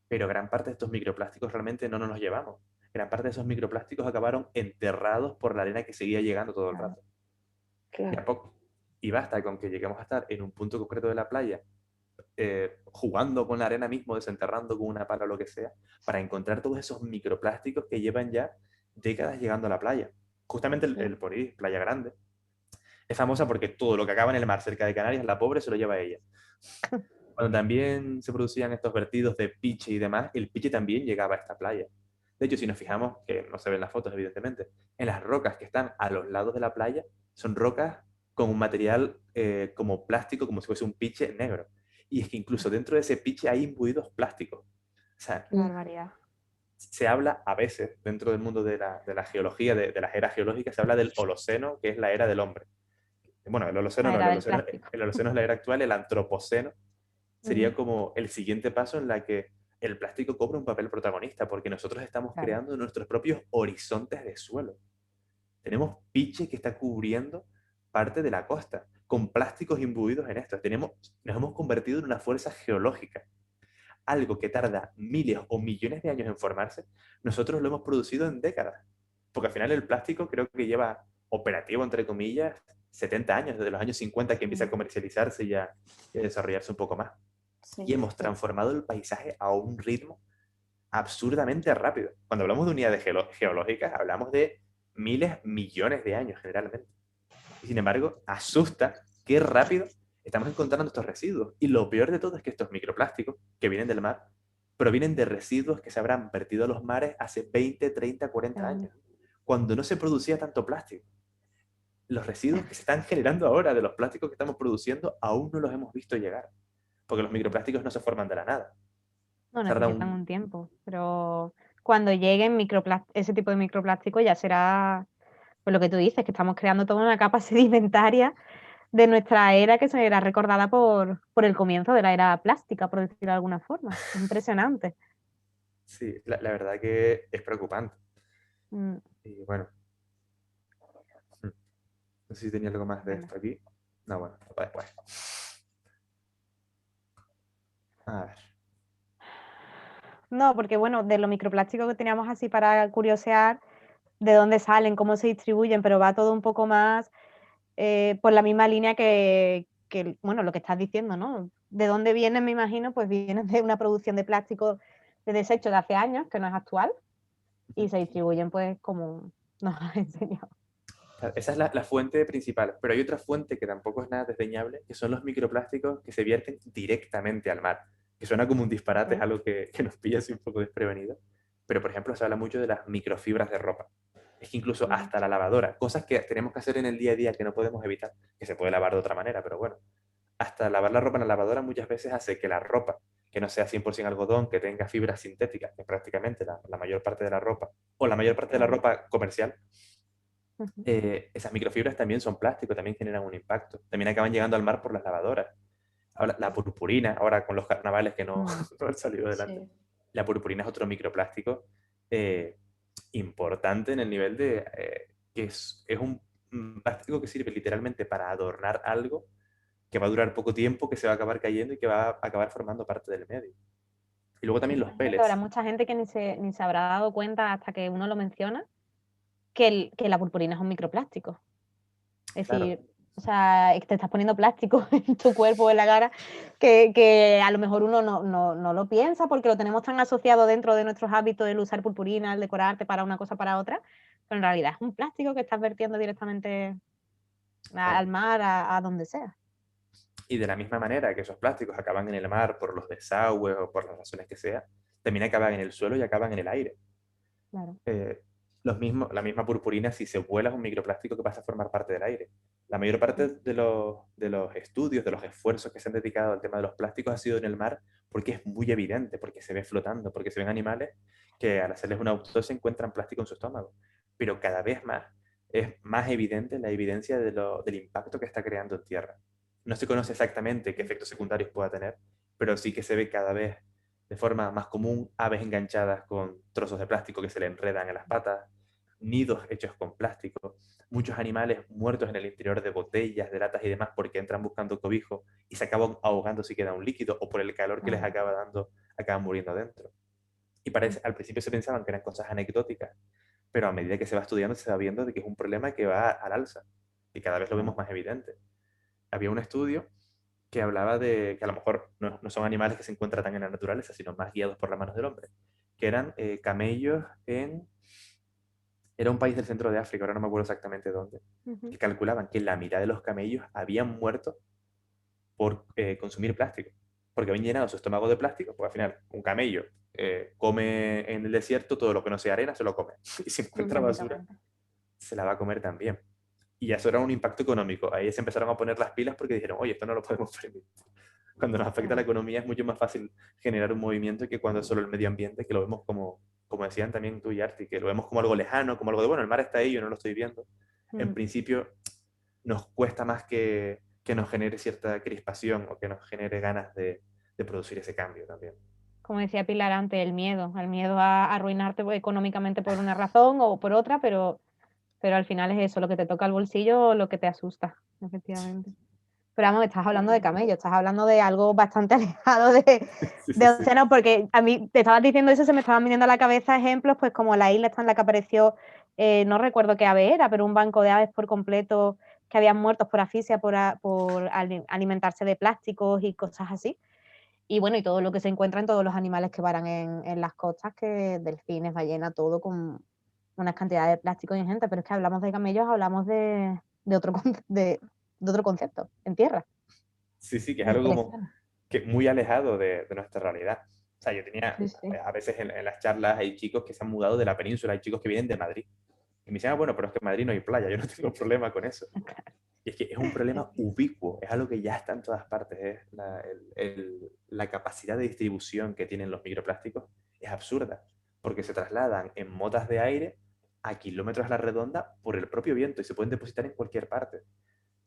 S3: pero gran parte de estos microplásticos realmente no nos los llevamos. Gran parte de esos microplásticos acabaron enterrados por la arena que seguía llegando todo el rato. Claro. Y basta con que lleguemos a estar en un punto concreto de la playa, jugando con la arena mismo, desenterrando con una pala o lo que sea, para encontrar todos esos microplásticos que llevan ya décadas llegando a la playa. Justamente el Porís, Playa Grande, es famosa porque todo lo que acaba en el mar cerca de Canarias, la pobre se lo lleva a ella. Cuando también se producían estos vertidos de piche y demás, el piche también llegaba a esta playa. De hecho, si nos fijamos, que no se ven las fotos evidentemente, en las rocas que están a los lados de la playa, son rocas con un material como plástico, como si fuese un piche negro. Y es que incluso dentro de ese piche hay imbuidos plásticos. O sea,
S1: qué barbaridad.
S3: Se habla a veces, dentro del mundo de la geología, de las eras geológicas, se habla del Holoceno, que es la era del hombre. Bueno, el Holoceno no, el Holoceno es la era actual, el Antropoceno sería como el siguiente paso en la que el plástico cobra un papel protagonista, porque nosotros estamos creando nuestros propios horizontes de suelo. Tenemos piche que está cubriendo parte de la costa, con plásticos imbuidos en esto. Nos hemos convertido en una fuerza geológica. Algo que tarda miles o millones de años en formarse, nosotros lo hemos producido en décadas. Porque al final el plástico creo que lleva operativo, entre comillas, 70 años, desde los años 50 que empieza a comercializarse y a desarrollarse un poco más. Sí, y hemos transformado el paisaje a un ritmo absurdamente rápido. Cuando hablamos de unidades geológicas, hablamos de miles, millones de años generalmente. Y sin embargo, asusta qué rápido estamos encontrando estos residuos. Y lo peor de todo es que estos microplásticos que vienen del mar provienen de residuos que se habrán vertido a los mares hace 20, 30, 40 años, cuando no se producía tanto plástico. Los residuos que se están generando ahora de los plásticos que estamos produciendo aún no los hemos visto llegar, porque los microplásticos no se forman de la nada.
S1: No, necesitan un tiempo, pero cuando lleguen ese tipo de microplástico ya será, pues lo que tú dices, que estamos creando toda una capa sedimentaria de nuestra era que será recordada por el comienzo de la era plástica, por decirlo de alguna forma. Es impresionante.
S3: Sí, la verdad que es preocupante. Y bueno, no sé si tenía algo más de esto aquí. No, bueno, después. A ver.
S1: No, porque bueno, de los microplásticos que teníamos así para curiosear, de dónde salen, cómo se distribuyen, pero va todo un poco más por la misma línea que, bueno, lo que estás diciendo, ¿no? ¿De dónde vienen? Me imagino, pues vienen de una producción de plástico de desecho de hace años, que no es actual, y se distribuyen pues como nos has enseñado.
S3: Esa es la fuente principal, pero hay otra fuente que tampoco es nada desdeñable, que son los microplásticos que se vierten directamente al mar, que suena como un disparate, es algo que nos pilla así un poco desprevenido, pero por ejemplo se habla mucho de las microfibras de ropa. Es que incluso hasta la lavadora, cosas que tenemos que hacer en el día a día que no podemos evitar, que se puede lavar de otra manera, pero bueno, hasta lavar la ropa en la lavadora muchas veces hace que la ropa, que no sea 100% algodón, que tenga fibras sintéticas, que es prácticamente la mayor parte de la ropa, o la mayor parte de la ropa comercial, esas microfibras también son plástico, también generan un impacto. También acaban llegando al mar por las lavadoras. Ahora, la purpurina, ahora con los carnavales que no han salido adelante. Sí. La purpurina es otro microplástico importante en el nivel de que es un plástico que sirve literalmente para adornar algo que va a durar poco tiempo, que se va a acabar cayendo y que va a acabar formando parte del medio. Y luego también los pellets.
S1: Habrá mucha gente que ni se habrá dado cuenta hasta que uno lo menciona que la purpurina es un microplástico. Es decir, O sea, te estás poniendo plástico en tu cuerpo o en la cara que a lo mejor uno no lo piensa porque lo tenemos tan asociado dentro de nuestros hábitos, el usar purpurina, el decorarte para una cosa para otra, pero en realidad es un plástico que estás vertiendo directamente al mar, a donde sea.
S3: Y de la misma manera que esos plásticos acaban en el mar por los desagües o por las razones que sea, también acaban en el suelo y acaban en el aire.
S1: Claro.
S3: La misma purpurina, si se vuela, es un microplástico que pasa a formar parte del aire. La mayor parte de los estudios, de los esfuerzos que se han dedicado al tema de los plásticos ha sido en el mar porque es muy evidente, porque se ve flotando, porque se ven animales que al hacerles una autopsia encuentran plástico en su estómago. Pero cada vez más es más evidente la evidencia del impacto que está creando en tierra. No se conoce exactamente qué efectos secundarios pueda tener, pero sí que se ve cada vez de forma más común aves enganchadas con trozos de plástico que se le enredan en las patas, nidos hechos con plástico, muchos animales muertos en el interior de botellas, de latas y demás porque entran buscando cobijo y se acaban ahogando si queda un líquido o por el calor que les acaba dando, acaban muriendo adentro. Y parece, al principio se pensaban que eran cosas anecdóticas, pero a medida que se va estudiando se va viendo de que es un problema que va al alza y cada vez lo vemos más evidente. Había un estudio que hablaba de que a lo mejor no son animales que se encuentran tan en la naturaleza, sino más guiados por las manos del hombre, que eran camellos en... Era un país del centro de África, ahora no me acuerdo exactamente dónde, que calculaban que la mitad de los camellos habían muerto por consumir plástico, porque habían llenado su estómago de plástico, pues al final un camello come en el desierto todo lo que no sea arena, se lo come, y si encuentra basura, se la va a comer también. Y eso era un impacto económico. Ahí se empezaron a poner las pilas porque dijeron, oye, esto no lo podemos permitir. Cuando nos afecta la economía es mucho más fácil generar un movimiento que cuando es solo el medio ambiente, que lo vemos como decían también tú y Arti, que lo vemos como algo lejano, como algo de, bueno, el mar está ahí, yo no lo estoy viendo. En principio nos cuesta más que nos genere cierta crispación o que nos genere ganas de producir ese cambio también.
S1: Como decía Pilar antes, el miedo a arruinarte económicamente por una razón o por otra, pero al final es eso, lo que te toca el bolsillo o lo que te asusta, efectivamente. Pero vamos, estás hablando de camello, estás hablando de algo bastante alejado de océano, porque a mí te estabas diciendo eso, se me estaban viniendo a la cabeza ejemplos, pues como la isla esta en la que apareció, no recuerdo qué ave era, pero un banco de aves por completo que habían muerto por asfixia, por alimentarse de plásticos y cosas así. Y bueno, y todo lo que se encuentra en todos los animales que varan en las costas, que delfines, ballenas, todo con unas cantidades de plástico ingentes, pero es que hablamos de camellos, hablamos de otro concepto, en tierra.
S3: Sí, que es algo como que muy alejado de nuestra realidad. O sea, yo tenía, a veces en las charlas hay chicos que se han mudado de la península, hay chicos que vienen de Madrid. Y me dicen, bueno, pero es que en Madrid no hay playa, yo no tengo problema con eso. Y es que es un problema ubicuo, es algo que ya está en todas partes. La capacidad de distribución que tienen los microplásticos es absurda, porque se trasladan en motas de aire a kilómetros a la redonda por el propio viento y se pueden depositar en cualquier parte.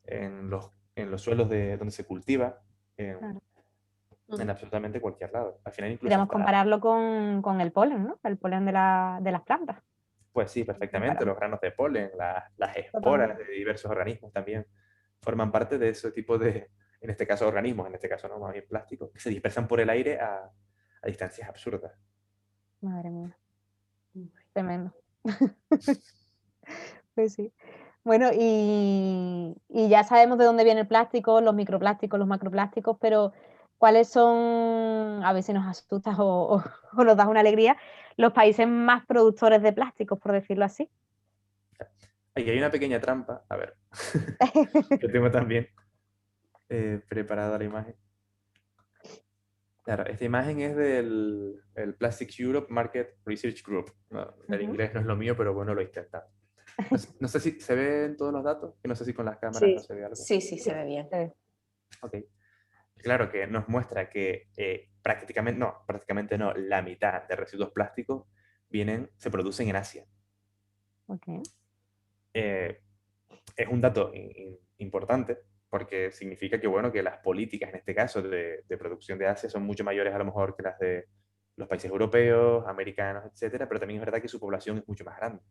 S3: En los suelos donde se cultiva, en absolutamente cualquier lado. Al final incluso
S1: podríamos compararlo con el polen, ¿no? El polen de las plantas.
S3: Pues sí, perfectamente. Los granos de polen, las esporas de diversos organismos también forman parte de ese tipo de, en este caso organismos, en este caso no, más bien plásticos, que se dispersan por el aire a distancias absurdas.
S1: Madre mía. Tremendo. Pues sí. Bueno, y ya sabemos de dónde viene el plástico, los microplásticos, los macroplásticos, pero ¿cuáles son, a ver si nos asustas o nos das una alegría, los países más productores de plásticos, por decirlo así?
S3: Aquí hay una pequeña trampa, a ver, yo tengo también preparada la imagen. Claro, esta imagen es del el Plastics Europe Market Research Group. No, el inglés no es lo mío, pero bueno, lo he intentado. No sé si se ven todos los datos, que no sé si con las cámaras no se ve algo.
S2: Sí, se ve bien.
S3: Ok. Claro que nos muestra que prácticamente no, la mitad de residuos plásticos se producen en Asia.
S1: Okay.
S3: Es un dato importante porque significa que, bueno, que las políticas, en este caso, de producción de Asia son mucho mayores a lo mejor que las de los países europeos, americanos, etcétera, pero también es verdad que su población es mucho más grande.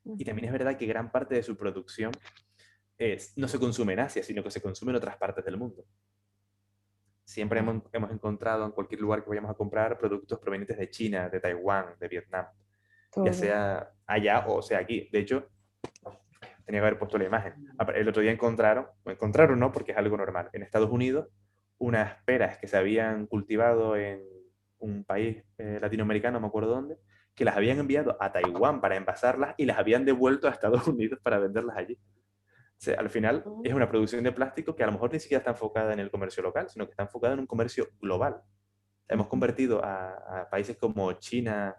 S3: Y también es verdad que gran parte de su producción no se consume en Asia, sino que se consume en otras partes del mundo. Siempre hemos encontrado en cualquier lugar que vayamos a comprar productos provenientes de China, de Taiwán, de Vietnam, ya sea allá o sea aquí. De hecho, tenía que haber puesto la imagen. El otro día encontraron no, porque es algo normal, en Estados Unidos, unas peras que se habían cultivado en un país latinoamericano, no me acuerdo dónde, que las habían enviado a Taiwán para envasarlas y las habían devuelto a Estados Unidos para venderlas allí. O sea, al final es una producción de plástico que a lo mejor ni siquiera está enfocada en el comercio local, sino que está enfocada en un comercio global. Hemos convertido a países como China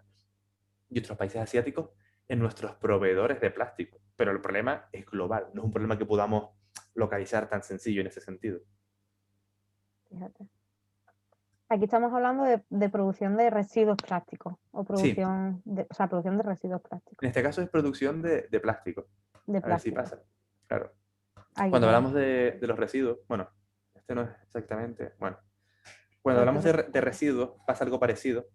S3: y otros países asiáticos en nuestros proveedores de plástico. Pero el problema es global, no es un problema que podamos localizar tan sencillo en ese sentido.
S1: Fíjate. Aquí estamos hablando de producción de residuos plásticos o producción, producción de residuos plásticos.
S3: En este caso es producción de plástico.
S1: De
S3: A ver si
S1: plástico.
S3: pasa. Claro.
S1: Ahí
S3: Cuando
S1: va.
S3: hablamos de los residuos, bueno, este no es exactamente, bueno, cuando
S1: Pues
S3: hablamos de residuos pasa algo parecido.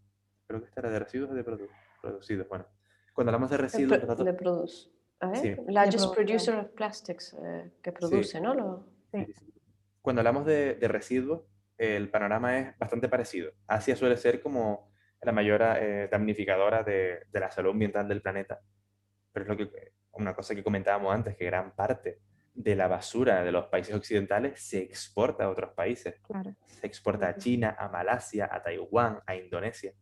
S3: Creo que este era de residuos o de producidos. Bueno, cuando hablamos de residuos, los datos...
S2: De produce. A ver,
S3: Sí,
S2: largest
S1: producción.
S2: producer of plastics, que produce,
S3: sí,
S2: ¿no?
S1: Sí.
S3: sí. Cuando hablamos de residuos, el panorama es bastante parecido. Asia suele ser como la mayor damnificadora de la salud ambiental del planeta. Pero es una cosa que comentábamos antes, que gran parte de la basura de los países occidentales se exporta a otros países.
S1: Claro.
S3: Se exporta a China, a Malasia, a Taiwán, a Indonesia.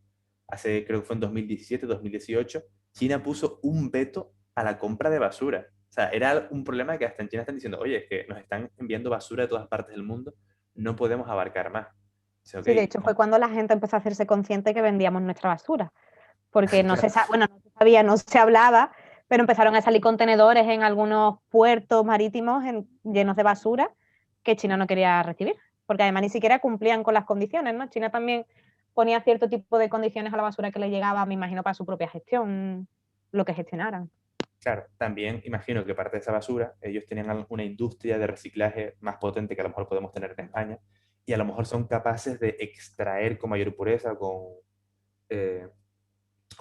S3: Creo que fue en 2017, 2018, China puso un veto a la compra de basura. O sea, era un problema que hasta en China están diciendo, oye, es que nos están enviando basura de todas partes del mundo, no podemos abarcar más. O sea,
S1: Sí, de hecho fue cuando la gente empezó a hacerse consciente que vendíamos nuestra basura, porque no se sabía, no se hablaba, pero empezaron a salir contenedores en algunos puertos marítimos llenos de basura que China no quería recibir, porque además ni siquiera cumplían con las condiciones, ¿no? China también ponía cierto tipo de condiciones a la basura que le llegaba, me imagino, para su propia gestión, lo que gestionaran.
S3: Claro, también imagino que parte de esa basura, ellos tenían una industria de reciclaje más potente que a lo mejor podemos tener en España, y a lo mejor son capaces de extraer con mayor pureza, o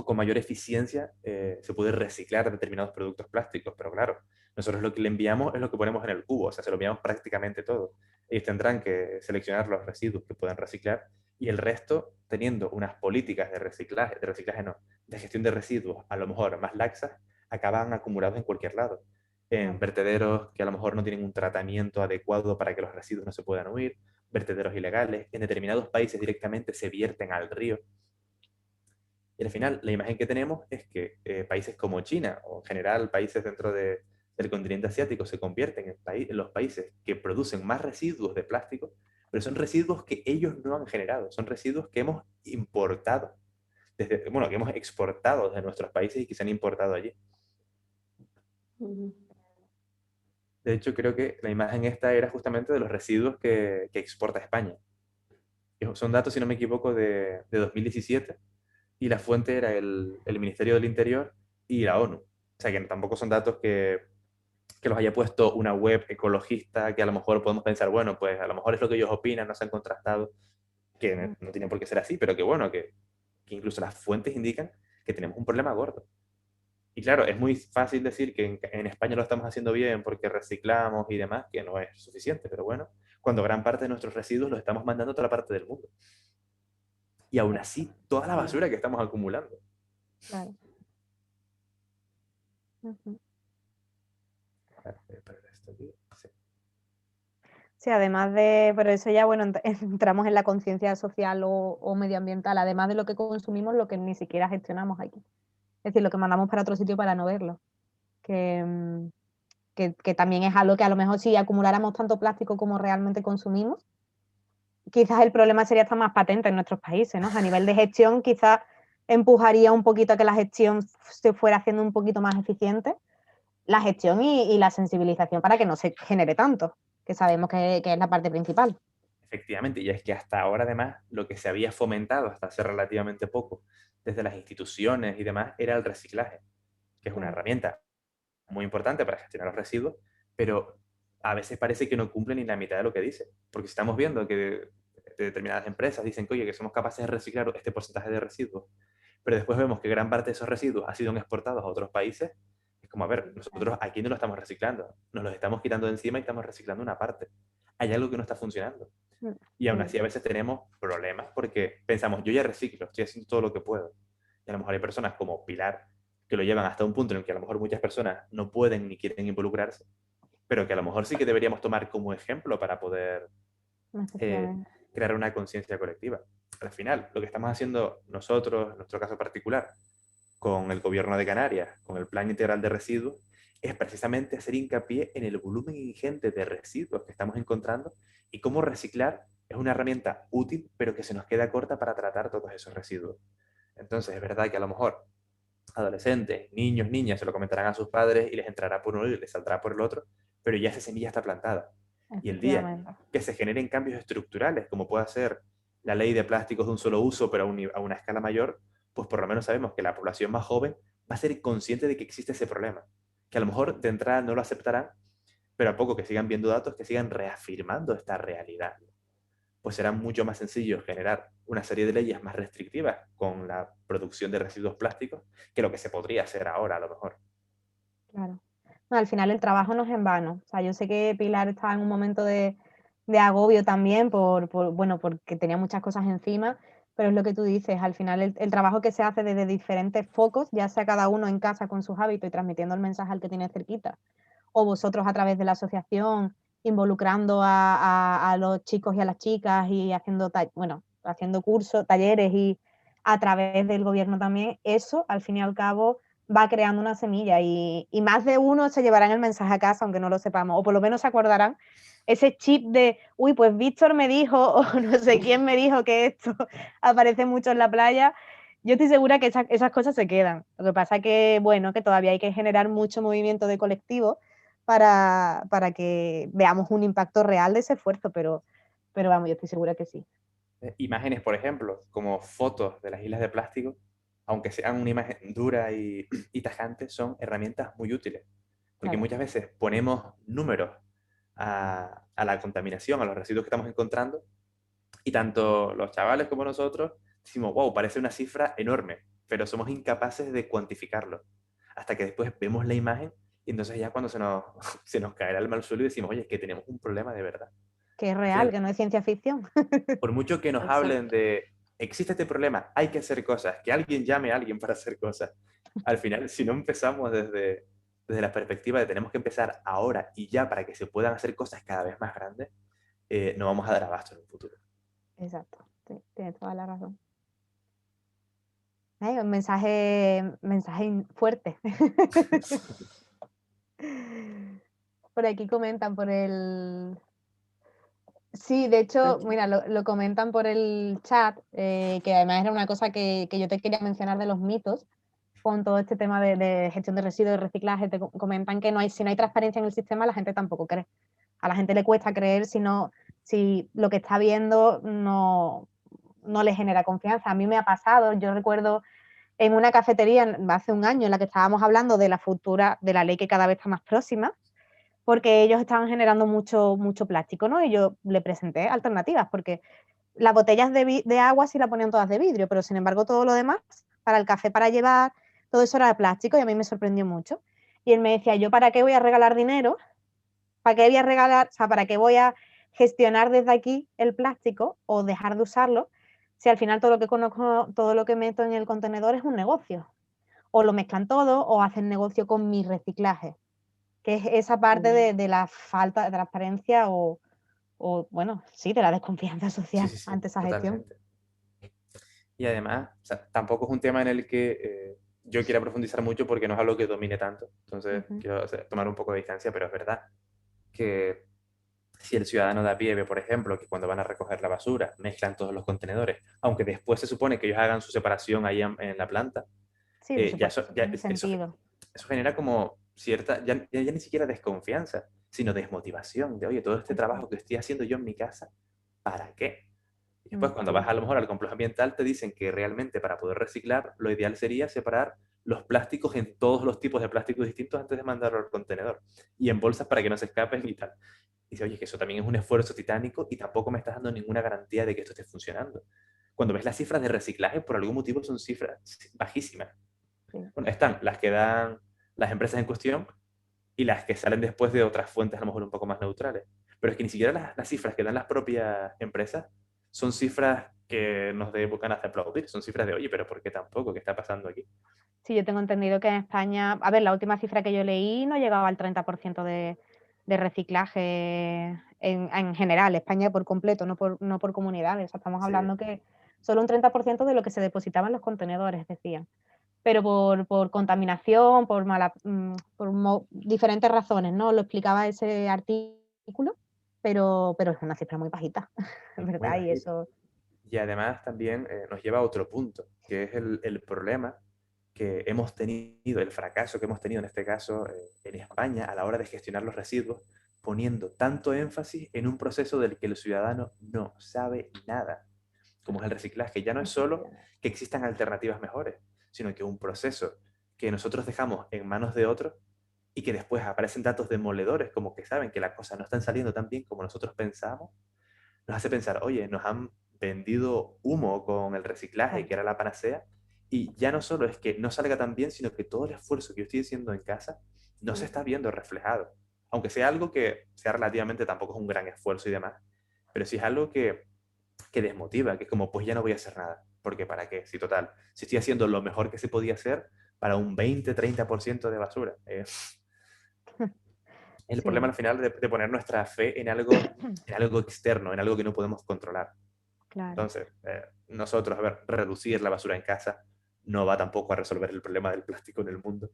S3: con mayor eficiencia, se puede reciclar determinados productos plásticos, pero claro, nosotros lo que le enviamos es lo que ponemos en el cubo, o sea, se lo enviamos prácticamente todo. Ellos tendrán que seleccionar los residuos que puedan reciclar y el resto, teniendo unas políticas de reciclaje no, de gestión de residuos a lo mejor más laxas, acaban acumulados en cualquier lado. En vertederos que a lo mejor no tienen un tratamiento adecuado para que los residuos no se puedan huir, vertederos ilegales, en determinados países directamente se vierten al río. Y al final, la imagen que tenemos es que países como China, o en general países dentro del continente asiático, se convierten en los países que producen más residuos de plástico, pero son residuos que ellos no han generado, son residuos que hemos importado, que hemos exportado desde nuestros países y que se han importado allí. De hecho, creo que la imagen esta era justamente de los residuos que exporta España. Son datos, si no me equivoco, de 2017. Y la fuente era el Ministerio del Interior y la ONU. O sea, que tampoco son datos que los haya puesto una web ecologista, que a lo mejor podemos pensar, bueno, pues a lo mejor es lo que ellos opinan, no se han contrastado, que no tiene por qué ser así, pero que bueno, que incluso las fuentes indican que tenemos un problema gordo. Y claro, es muy fácil decir que en España lo estamos haciendo bien porque reciclamos y demás, que no es suficiente, pero bueno, cuando gran parte de nuestros residuos los estamos mandando a otra parte del mundo. Y aún así, toda la basura que estamos acumulando.
S1: Claro. Sí, además de, pero eso ya, bueno, entramos en la conciencia social o medioambiental, además de lo que consumimos, lo que ni siquiera gestionamos aquí. Es decir, lo que mandamos para otro sitio para no verlo. Que también es algo que a lo mejor si acumuláramos tanto plástico como realmente consumimos, quizás el problema sería estar más patente en nuestros países, ¿no? A nivel de gestión quizás empujaría un poquito a que la gestión se fuera haciendo un poquito más eficiente, la gestión y la sensibilización para que no se genere tanto, que sabemos que es la parte principal.
S3: Efectivamente, y es que hasta ahora además lo que se había fomentado hasta hace relativamente poco desde las instituciones y demás era el reciclaje, que es una herramienta muy importante para gestionar los residuos, pero a veces parece que no cumple ni la mitad de lo que dice, porque si estamos viendo que determinadas empresas dicen que, oye, que somos capaces de reciclar este porcentaje de residuos, pero después vemos que gran parte de esos residuos ha sido exportados a otros países, es como, a ver, nosotros aquí no lo estamos reciclando, nos los estamos quitando de encima y estamos reciclando una parte. Hay algo que no está funcionando. Y aún así a veces tenemos problemas porque pensamos, yo ya reciclo, estoy haciendo todo lo que puedo. Y a lo mejor hay personas como Pilar que lo llevan hasta un punto en el que a lo mejor muchas personas no pueden ni quieren involucrarse, pero que a lo mejor sí que deberíamos tomar como ejemplo para poder
S1: Efectivamente.
S3: crear una conciencia colectiva. Al final, lo que estamos haciendo nosotros, en nuestro caso particular, con el gobierno de Canarias, con el Plan Integral de Residuos, es precisamente hacer hincapié en el volumen ingente de residuos que estamos encontrando y cómo reciclar es una herramienta útil, pero que se nos queda corta para tratar todos esos residuos. Entonces, es verdad que a lo mejor adolescentes, niños, niñas, se lo comentarán a sus padres y les entrará por uno y les saldrá por el otro, pero ya esa semilla está plantada. Y el día
S1: Efectivamente.
S3: que se generen cambios estructurales, como puede ser la ley de plásticos de un solo uso, pero a una escala mayor, pues por lo menos sabemos que la población más joven va a ser consciente de que existe ese problema. Que a lo mejor de entrada no lo aceptarán, pero a poco que sigan viendo datos, que sigan reafirmando esta realidad, pues será mucho más sencillo generar una serie de leyes más restrictivas con la producción de residuos plásticos que lo que se podría hacer ahora a lo mejor.
S1: Claro. No, al final el trabajo no es en vano. O sea, yo sé que Pilar estaba en un momento de agobio también bueno, porque tenía muchas cosas encima, pero es lo que tú dices, al final el trabajo que se hace desde diferentes focos, ya sea cada uno en casa con sus hábitos y transmitiendo el mensaje al que tiene cerquita, o vosotros a través de la asociación, involucrando a los chicos y a las chicas y bueno, haciendo cursos, talleres y a través del gobierno también, eso al fin y al cabo va creando una semilla y más de uno se llevarán el mensaje a casa, aunque no lo sepamos, o por lo menos se acordarán ese chip de, uy, pues Víctor me dijo, o no sé quién me dijo que esto aparece mucho en la playa. Yo estoy segura que esas cosas se quedan. Lo que pasa que, bueno, que todavía hay que generar mucho movimiento de colectivo para que veamos un impacto real de ese esfuerzo, pero vamos, yo estoy segura que sí.
S3: Imágenes, por ejemplo, como fotos de las islas de plástico, aunque sean una imagen dura y tajante, son herramientas muy útiles. Porque
S1: Claro.
S3: muchas veces ponemos números a la contaminación, a los residuos que estamos encontrando, y tanto los chavales como nosotros decimos, wow, parece una cifra enorme, pero somos incapaces de cuantificarlo. Hasta que después vemos la imagen y entonces ya cuando se nos cae el alma al suelo y decimos, oye, es que tenemos un problema de verdad.
S1: Que es
S3: Al
S1: real,
S3: final,
S1: que no es ciencia ficción.
S3: por mucho que nos hablen
S1: Exacto.
S3: de, existe este problema, hay que hacer cosas, que alguien llame a alguien para hacer cosas, al final, si no empezamos desde la perspectiva de tenemos que empezar ahora y ya para que se puedan hacer cosas cada vez más grandes, no vamos a dar abasto en un futuro.
S1: Exacto, sí, tienes toda la razón. Ay, un mensaje fuerte. Por aquí comentan por el... Sí, de hecho, mira, lo comentan por el chat, que además era una cosa que yo te quería mencionar de los mitos, con todo este tema de gestión de residuos, de reciclaje, te comentan que si no hay transparencia en el sistema, la gente tampoco cree. A la gente le cuesta creer si lo que está viendo no le genera confianza. A mí me ha pasado, yo recuerdo en una cafetería hace un año en la que estábamos hablando de la ley que cada vez está más próxima, porque ellos estaban generando mucho plástico, ¿no? Y yo le presenté alternativas, porque las botellas de agua sí la ponían todas de vidrio, pero sin embargo todo lo demás, para el café para llevar, todo eso era de plástico y a mí me sorprendió mucho. Y él me decía, ¿yo para qué voy a regalar dinero? ¿Para qué voy a regalar, o sea, para qué voy a gestionar desde aquí el plástico o dejar de usarlo si al final todo lo que conozco, todo lo que meto en el contenedor es un negocio? O lo mezclan todo o hacen negocio con mi reciclaje, que es esa parte de la falta de transparencia bueno, sí, de la desconfianza
S3: Sí,
S1: social
S3: sí, sí,
S1: ante esa gestión.
S3: totalmente. Y además, o sea, tampoco es un tema en el que yo quiera profundizar mucho porque no es algo que domine tanto. Entonces,
S1: Ujú.
S3: quiero tomar un poco de distancia, pero es verdad que si el ciudadano de a pie ve, por ejemplo, que cuando van a recoger la basura mezclan todos los contenedores, aunque después se supone que ellos hagan su separación ahí en la planta,
S1: Sí, por
S3: ya,
S1: supuesto, tiene
S3: eso,
S1: sentido.
S3: eso genera como cierta, ya ni siquiera desconfianza, sino desmotivación de, oye, todo este trabajo que estoy haciendo yo en mi casa, ¿para qué? Y después, cuando vas a lo mejor al complejo ambiental, te dicen que realmente para poder reciclar, lo ideal sería separar los plásticos en todos los tipos de plásticos distintos antes de mandarlo al contenedor y en bolsas para que no se escapen y tal. Y dice, oye, que eso también es un esfuerzo titánico y tampoco me estás dando ninguna garantía de que esto esté funcionando. Cuando ves las cifras de reciclaje, por algún motivo son cifras bajísimas.
S1: Sí.
S3: Bueno, están las que dan las empresas en cuestión y las que salen después de otras fuentes a lo mejor un poco más neutrales. Pero es que ni siquiera las cifras que dan las propias empresas son cifras que nos dé ganas de aplaudir, son cifras de, oye, pero ¿por qué tampoco? ¿Qué está pasando aquí?
S1: Sí, yo tengo entendido que en España, a ver, la última cifra que yo leí no llegaba al 30% de reciclaje en general, España por completo, no por comunidades. O sea, estamos
S3: Sí,
S1: hablando que solo un 30% de lo que se depositaba en los contenedores, decían. Pero por contaminación, por diferentes razones, ¿no? Lo explicaba ese artículo, pero es una cifra muy bajita, es
S3: es muy
S1: verdad, y
S3: bajito.
S1: eso...
S3: Y además también nos lleva a otro punto, que es el problema que hemos tenido, el fracaso que hemos tenido en este caso en España a la hora de gestionar los residuos, poniendo tanto énfasis en un proceso del que el ciudadano no sabe nada, como es el reciclaje. Ya no es solo que existan alternativas mejores, sino que un proceso que nosotros dejamos en manos de otros y que después aparecen datos demoledores, como que saben que las cosas no están saliendo tan bien como nosotros pensamos, nos hace pensar, oye, nos han vendido humo con el reciclaje,
S1: Claro.
S3: que era la panacea, y ya no solo es que no salga tan bien, sino que todo el esfuerzo que yo estoy haciendo en casa no se está viendo reflejado. Aunque sea algo que sea relativamente, tampoco es un gran esfuerzo y demás, pero sí es algo que desmotiva, que es como, pues ya no voy a hacer nada. Porque ¿para qué? Si total, si estoy haciendo lo mejor que se podía hacer para un 20-30% de basura. El problema
S1: Sí,
S3: al final de poner nuestra fe en algo externo, en algo que no podemos controlar.
S1: claro.
S3: Entonces, nosotros, a ver, reducir la basura en casa no va tampoco a resolver el problema del plástico en el mundo,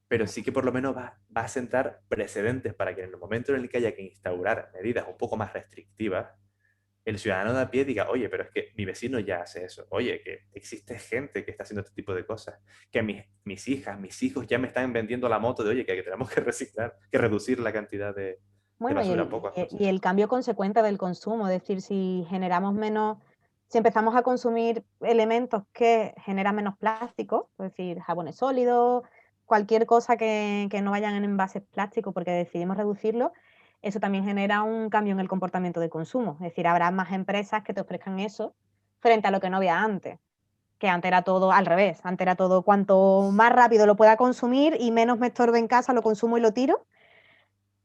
S3: pero sí que por lo menos va a sentar precedentes para que en el momento en el que haya que instaurar medidas un poco más restrictivas, el ciudadano de a pie diga, oye, pero es que mi vecino ya hace eso, oye, que existe gente que está haciendo este tipo de cosas, que mis hijas, mis hijos ya me están vendiendo la moto de, oye, que tenemos que reciclar, que reducir la cantidad de
S1: Bueno,
S3: basura poco a poco.
S1: y el cambio consecuente del consumo, es decir, si generamos menos, si empezamos a consumir elementos que generan menos plástico, es decir, jabones sólidos, cualquier cosa que no vayan en envases plásticos porque decidimos reducirlo, eso también genera un cambio en el comportamiento de consumo. Es decir, habrá más empresas que te ofrezcan eso frente a lo que no había antes, que antes era todo al revés, antes era todo cuanto más rápido lo pueda consumir y menos me estorbe en casa, lo consumo y lo tiro,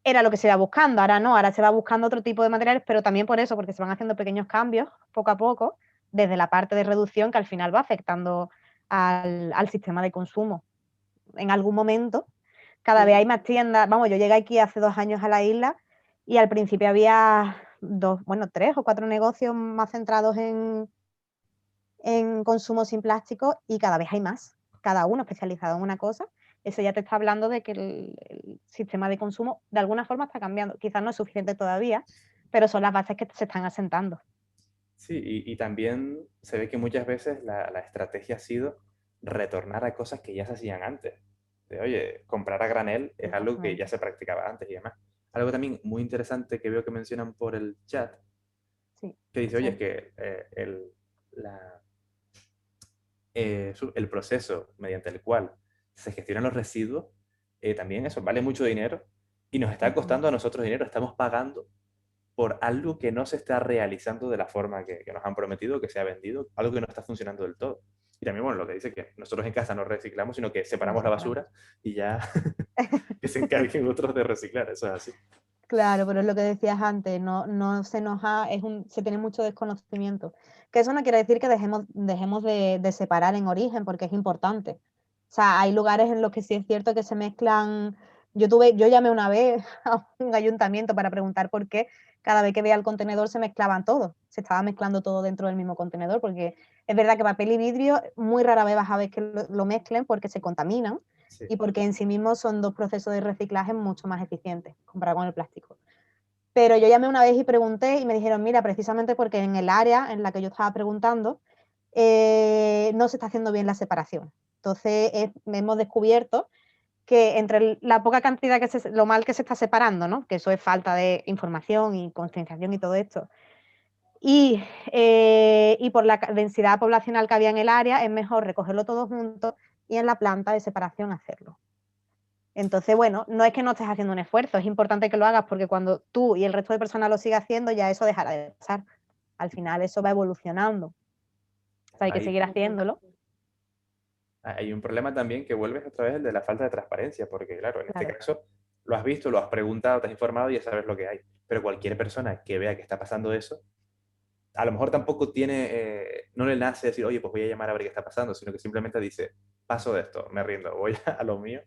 S1: era lo que se iba buscando. Ahora no, ahora se va buscando otro tipo de materiales, pero también por eso, porque se van haciendo pequeños cambios poco a poco, desde la parte de reducción que al final va afectando al sistema de consumo. En algún momento, cada vez hay más tiendas. Vamos, yo llegué aquí hace 2 años a la isla y al principio había tres o cuatro negocios más centrados en consumo sin plástico y cada vez hay más, cada uno especializado en una cosa. Eso ya te está hablando de que el sistema de consumo de alguna forma está cambiando. Quizás no es suficiente todavía, pero son las bases que se están asentando.
S3: Sí, y también se ve que muchas veces la estrategia ha sido retornar a cosas que ya se hacían antes. De, oye, comprar a granel es algo que ya
S1: Exactamente.
S3: se practicaba antes y demás. Algo también muy interesante que veo que mencionan por el chat,
S1: Sí,
S3: que dice, oye, es
S1: eso.
S3: que el proceso mediante el cual se gestionan los residuos, también eso vale mucho dinero y nos está
S1: Ujú.
S3: costando a nosotros dinero. Estamos pagando por algo que no se está realizando de la forma que nos han prometido, que se ha vendido, algo que no está funcionando del todo. Y también, bueno, lo que dice que nosotros en casa no reciclamos, sino que
S1: No
S3: separamos la
S1: separamos.
S3: basura y ya que se encarguen otros de reciclar, eso es así.
S1: Claro, pero es lo que decías antes, no se nos ha, se tiene mucho desconocimiento. Que eso no quiere decir que dejemos de separar en origen, porque es importante. O sea, hay lugares en los que sí es cierto que se mezclan. Yo llamé una vez a un ayuntamiento para preguntar por qué cada vez que veía el contenedor se mezclaban todos. Se estaba mezclando todo dentro del mismo contenedor, porque es verdad que papel y vidrio muy rara vez vas a ver que lo mezclen porque se contaminan
S3: Sí.
S1: y porque en sí mismos son dos procesos de reciclaje mucho más eficientes comparado con el plástico. Pero yo llamé una vez y pregunté y me dijeron, mira, precisamente porque en el área en la que yo estaba preguntando no se está haciendo bien la separación. Entonces hemos descubierto que entre la poca cantidad lo mal que se está separando, ¿no? Que eso es falta de información y concienciación y todo esto, y por la densidad poblacional que había en el área, es mejor recogerlo todo junto y en la planta de separación hacerlo. Entonces, bueno, no es que no estés haciendo un esfuerzo, es importante que lo hagas porque cuando tú y el resto de personas lo sigas haciendo, ya eso dejará de pasar. Al final eso va evolucionando. O sea, hay que
S3: Hay,
S1: seguir haciéndolo.
S3: hay un problema también que vuelves otra vez el de la falta de transparencia, porque claro, en este
S1: Claro,
S3: caso lo has visto, lo has preguntado, te has informado y ya sabes lo que hay. Pero cualquier persona que vea que está pasando eso, a lo mejor tampoco tiene, no le nace decir, oye, pues voy a llamar a ver qué está pasando, sino que simplemente dice, paso de esto, me rindo, voy a lo mío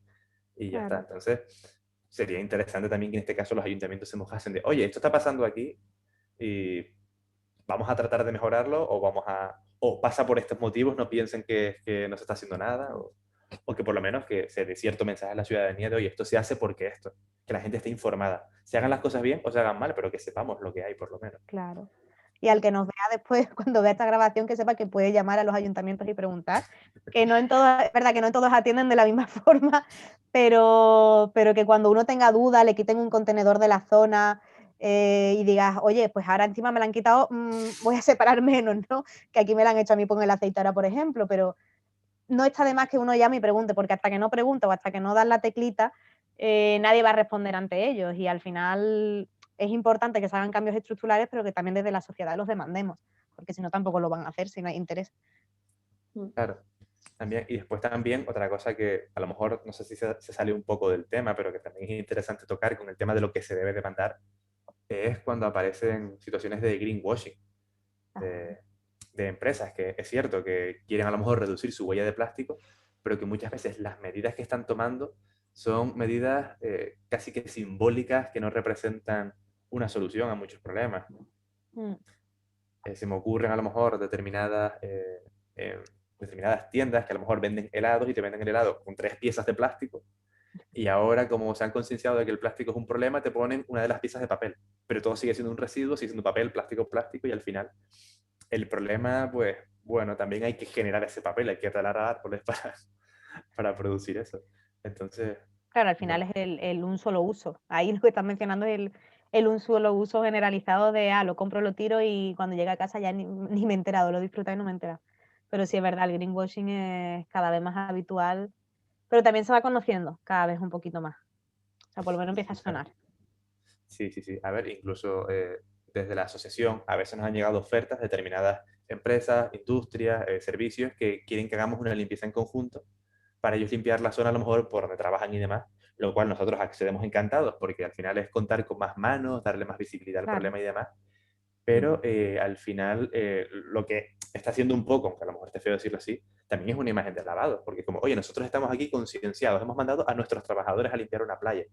S3: y ya está.
S1: Claro.
S3: Entonces, sería interesante también que en este caso los ayuntamientos se mojasen de, oye, esto está pasando aquí y vamos a tratar de mejorarlo o pasa por estos motivos, no piensen que no se está haciendo nada, o que por lo menos que se dé cierto mensaje a la ciudadanía de, oye, esto se hace porque esto, que la gente esté informada. Se hagan las cosas bien o se hagan mal, pero que sepamos lo que hay por lo menos.
S1: Claro. Y al que nos vea después, cuando vea esta grabación, que sepa que puede llamar a los ayuntamientos y preguntar, que no en todos, es verdad que no en todos atienden de la misma forma, pero que cuando uno tenga duda, le quiten un contenedor de la zona y digas, oye, pues ahora encima me la han quitado, voy a separar menos, ¿no? Que aquí me la han hecho a mí con el aceite ahora, por ejemplo, pero no está de más que uno llame y pregunte, porque hasta que no pregunta o hasta que no dan la teclita, nadie va a responder ante ellos. Y al final es importante que se hagan cambios estructurales, pero que también desde la sociedad los demandemos, porque si no tampoco lo van a hacer si no hay interés.
S3: Claro. También, y después también otra cosa que a lo mejor, no sé si se sale un poco del tema, pero que también es interesante tocar con el tema de lo que se debe demandar, es cuando aparecen situaciones de greenwashing, de, de empresas que es cierto que quieren a lo mejor reducir su huella de plástico, pero que muchas veces las medidas que están tomando son medidas casi que simbólicas que no representan una solución a muchos problemas.
S1: Mm,
S3: Se me ocurren a lo mejor determinadas tiendas que a lo mejor venden helados y te venden el helado con 3 piezas de plástico y ahora como se han concienciado de que el plástico es un problema, te ponen una de las piezas de papel, pero todo sigue siendo un residuo, sigue siendo papel, plástico, plástico y al final el problema, pues bueno, también hay que generar ese papel, hay que talar a árboles para producir eso. Entonces,
S1: Claro, al final
S3: bueno,
S1: es el un solo uso. Ahí lo que estás mencionando es el un solo uso generalizado de, lo compro, lo tiro y cuando llega a casa ya ni me he enterado, lo he disfrutado y no me he enterado. Pero sí es verdad, el greenwashing es cada vez más habitual, pero también se va conociendo cada vez un poquito más. O sea, por lo menos empieza a
S3: claro.
S1: sonar.
S3: Sí, sí, sí. A ver, incluso desde la asociación a veces nos han llegado ofertas de determinadas empresas, industrias, servicios que quieren que hagamos una limpieza en conjunto para ellos limpiar la zona a lo mejor por donde trabajan y demás, lo cual nosotros accedemos encantados porque al final es contar con más manos, darle más visibilidad al
S1: Claro.
S3: problema y demás, pero al final lo que está haciendo un poco, aunque a lo mejor esté feo decirlo así, también es una imagen de lavado, porque como, oye, nosotros estamos aquí concienciados, hemos mandado a nuestros trabajadores a limpiar una playa,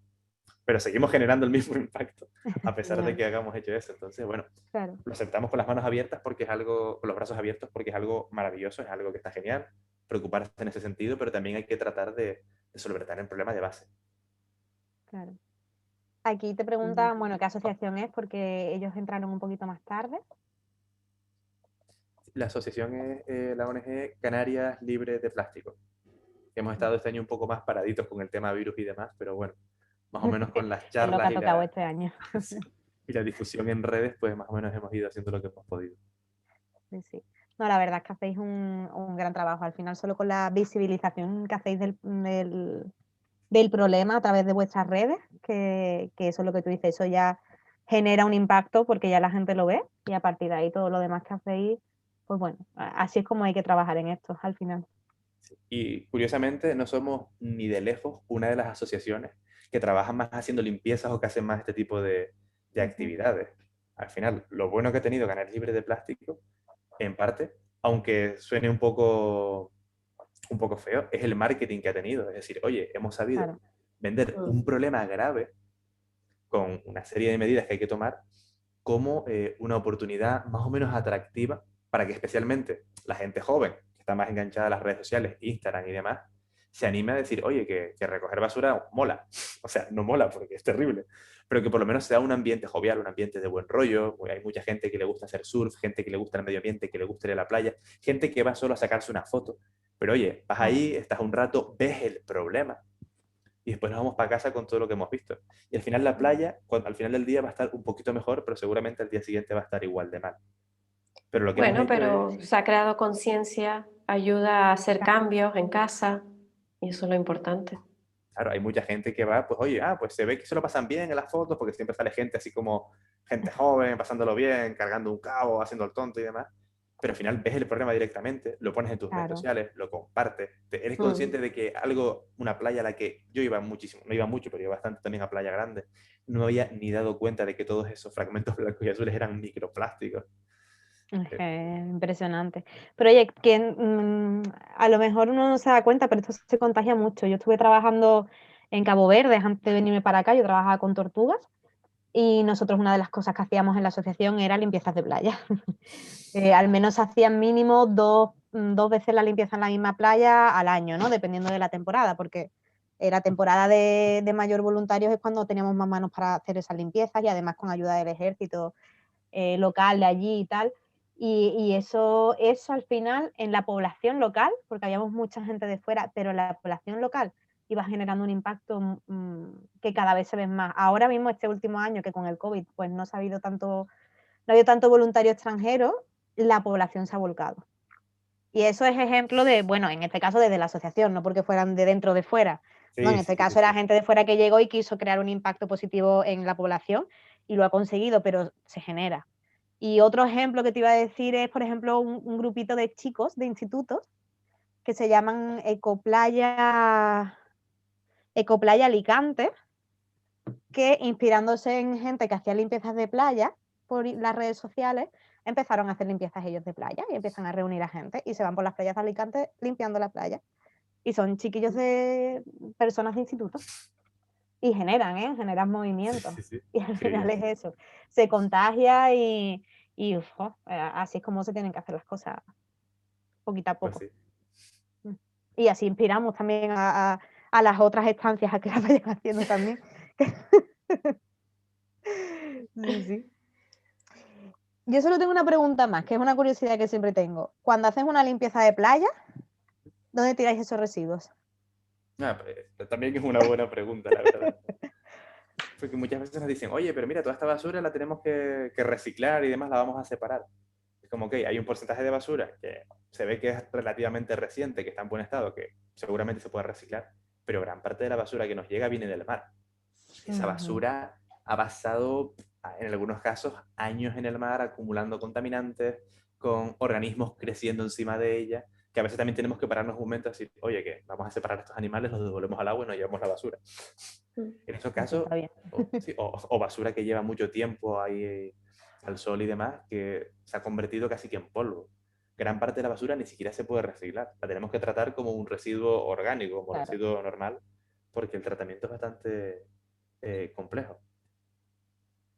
S3: pero seguimos generando el mismo impacto, a pesar de
S1: Ya,
S3: que hagamos hecho eso. Entonces, bueno,
S1: claro.
S3: lo aceptamos con las manos abiertas porque es algo, con los brazos abiertos porque es algo maravilloso, es algo que está genial, preocuparse en ese sentido, pero también hay que tratar de solventar el problema de base.
S1: Claro. Aquí te preguntan, bueno, ¿qué asociación es? Porque ellos entraron un poquito más tarde.
S3: La asociación es la ONG Canarias Libres de Plástico. Hemos estado este año un poco más paraditos con el tema virus y demás, pero bueno, más o menos con las
S1: Es lo que
S3: charlas
S1: ha tocado este año.
S3: sí, y la difusión en redes, pues más o menos hemos ido haciendo lo que hemos podido.
S1: Sí, sí. No, la verdad es que hacéis un gran trabajo. Al final, solo con la visibilización que hacéis del problema a través de vuestras redes, que eso es lo que tú dices, eso ya genera un impacto porque ya la gente lo ve y a partir de ahí todo lo demás que hacéis, pues bueno, así es como hay que trabajar en esto al final.
S3: Y curiosamente, no somos ni de lejos una de las asociaciones que trabajan más haciendo limpiezas o que hacen más este tipo de actividades. Al final, lo bueno que ha tenido Canarias Libre de Plástico, en parte, aunque suene un poco feo, es el marketing que ha tenido. Es decir, oye, hemos sabido
S1: Claro,
S3: vender un problema grave con una serie de medidas que hay que tomar como una oportunidad más o menos atractiva para que especialmente la gente joven, que está más enganchada a las redes sociales, Instagram y demás, se anime a decir, oye, que recoger basura mola. O sea, no mola porque es terrible, pero que por lo menos sea un ambiente jovial, un ambiente de buen rollo. Hay mucha gente que le gusta hacer surf, gente que le gusta el medio ambiente, que le gusta ir a la playa, gente que va solo a sacarse una foto. Pero oye, vas
S1: claro.
S3: ahí, estás un rato, ves el problema y después nos vamos para casa con todo lo que hemos visto. Y al final la playa, al final del día va a estar un poquito mejor, pero seguramente al día siguiente va a estar igual de mal. Pero lo que hemos
S2: Bueno,
S3: hecho
S2: pero
S3: es,
S2: se ha creado conciencia, ayuda a hacer cambios en casa y eso es lo importante.
S3: claro, hay mucha gente que va, pues oye, pues se ve que se lo pasan bien en las fotos, porque siempre sale gente así como gente joven, pasándolo bien, cargando un cabo, haciendo el tonto y demás. Pero al final ves el problema directamente, lo pones en tus redes
S1: Claro,
S3: sociales, lo compartes, eres
S2: Mm.
S3: consciente de que una playa a la que yo iba muchísimo, no iba mucho, pero iba bastante también a Playa Grande, no me había ni dado cuenta de que todos esos fragmentos blancos y azules eran microplásticos.
S1: Es que es impresionante. Pero oye, a lo mejor uno no se da cuenta, pero esto se contagia mucho. Yo estuve trabajando en Cabo Verde antes de venirme para acá, yo trabajaba con tortugas y nosotros una de las cosas que hacíamos en la asociación era limpiezas de playa. Al menos hacían mínimo dos veces la limpieza en la misma playa al año, ¿no? Dependiendo de la temporada, porque la temporada de mayor voluntarios es cuando teníamos más manos para hacer esas limpiezas y además con ayuda del ejército local de allí y tal. Y eso al final en la población local, porque habíamos mucha gente de fuera, pero en la población local iba generando un impacto que cada vez se ve más. Ahora mismo, este último año, que con el COVID pues no ha habido tanto voluntario extranjero, la población se ha volcado. Y eso es ejemplo de, bueno, en este caso desde la asociación, no porque fueran de dentro o de fuera. ¿no? En este caso era gente de fuera que llegó y quiso crear un impacto positivo en la población y lo ha conseguido, pero se genera. Y otro ejemplo que te iba a decir es, por ejemplo, un grupito de chicos de institutos que se llaman Ecoplaya Alicante, que inspirándose en gente que hacía limpiezas de playa por las redes sociales, empezaron a hacer limpiezas ellos de playa y empiezan a reunir a gente y se van por las playas de Alicante limpiando la playa. Y son chiquillos de personas de instituto. Y generan movimientos.
S3: Sí.
S1: Y al
S3: Qué
S1: final
S3: bien.
S1: es eso. Se contagia y así es como se tienen que hacer las cosas, poquito a
S3: Pues
S1: poco.
S3: sí.
S1: Y así inspiramos también a las otras estancias a que las vayan haciendo también. Sí. Yo solo tengo una pregunta más, que es una curiosidad que siempre tengo. Cuando haces una limpieza de playa, ¿dónde tiráis esos residuos?
S3: Pues, también es una buena pregunta, la verdad. Porque muchas veces nos dicen, oye, pero mira, toda esta basura la tenemos que reciclar y demás, la vamos a separar. Es como que hay un porcentaje de basura que se ve que es relativamente reciente, que está en buen estado, que seguramente se puede reciclar, pero gran parte de la basura que nos llega viene del mar. Esa basura ha pasado, en algunos casos, años en el mar acumulando contaminantes, con organismos creciendo encima de ella, que a veces también tenemos que pararnos un momento y decir, oye, que vamos a separar estos animales, los devolvemos al agua y nos llevamos la basura. En estos casos, o basura que lleva mucho tiempo ahí al sol y demás, que se ha convertido casi que en polvo. Gran parte de la basura ni siquiera se puede reciclar. La tenemos que tratar como un residuo orgánico, como residuo normal, porque el tratamiento es bastante complejo.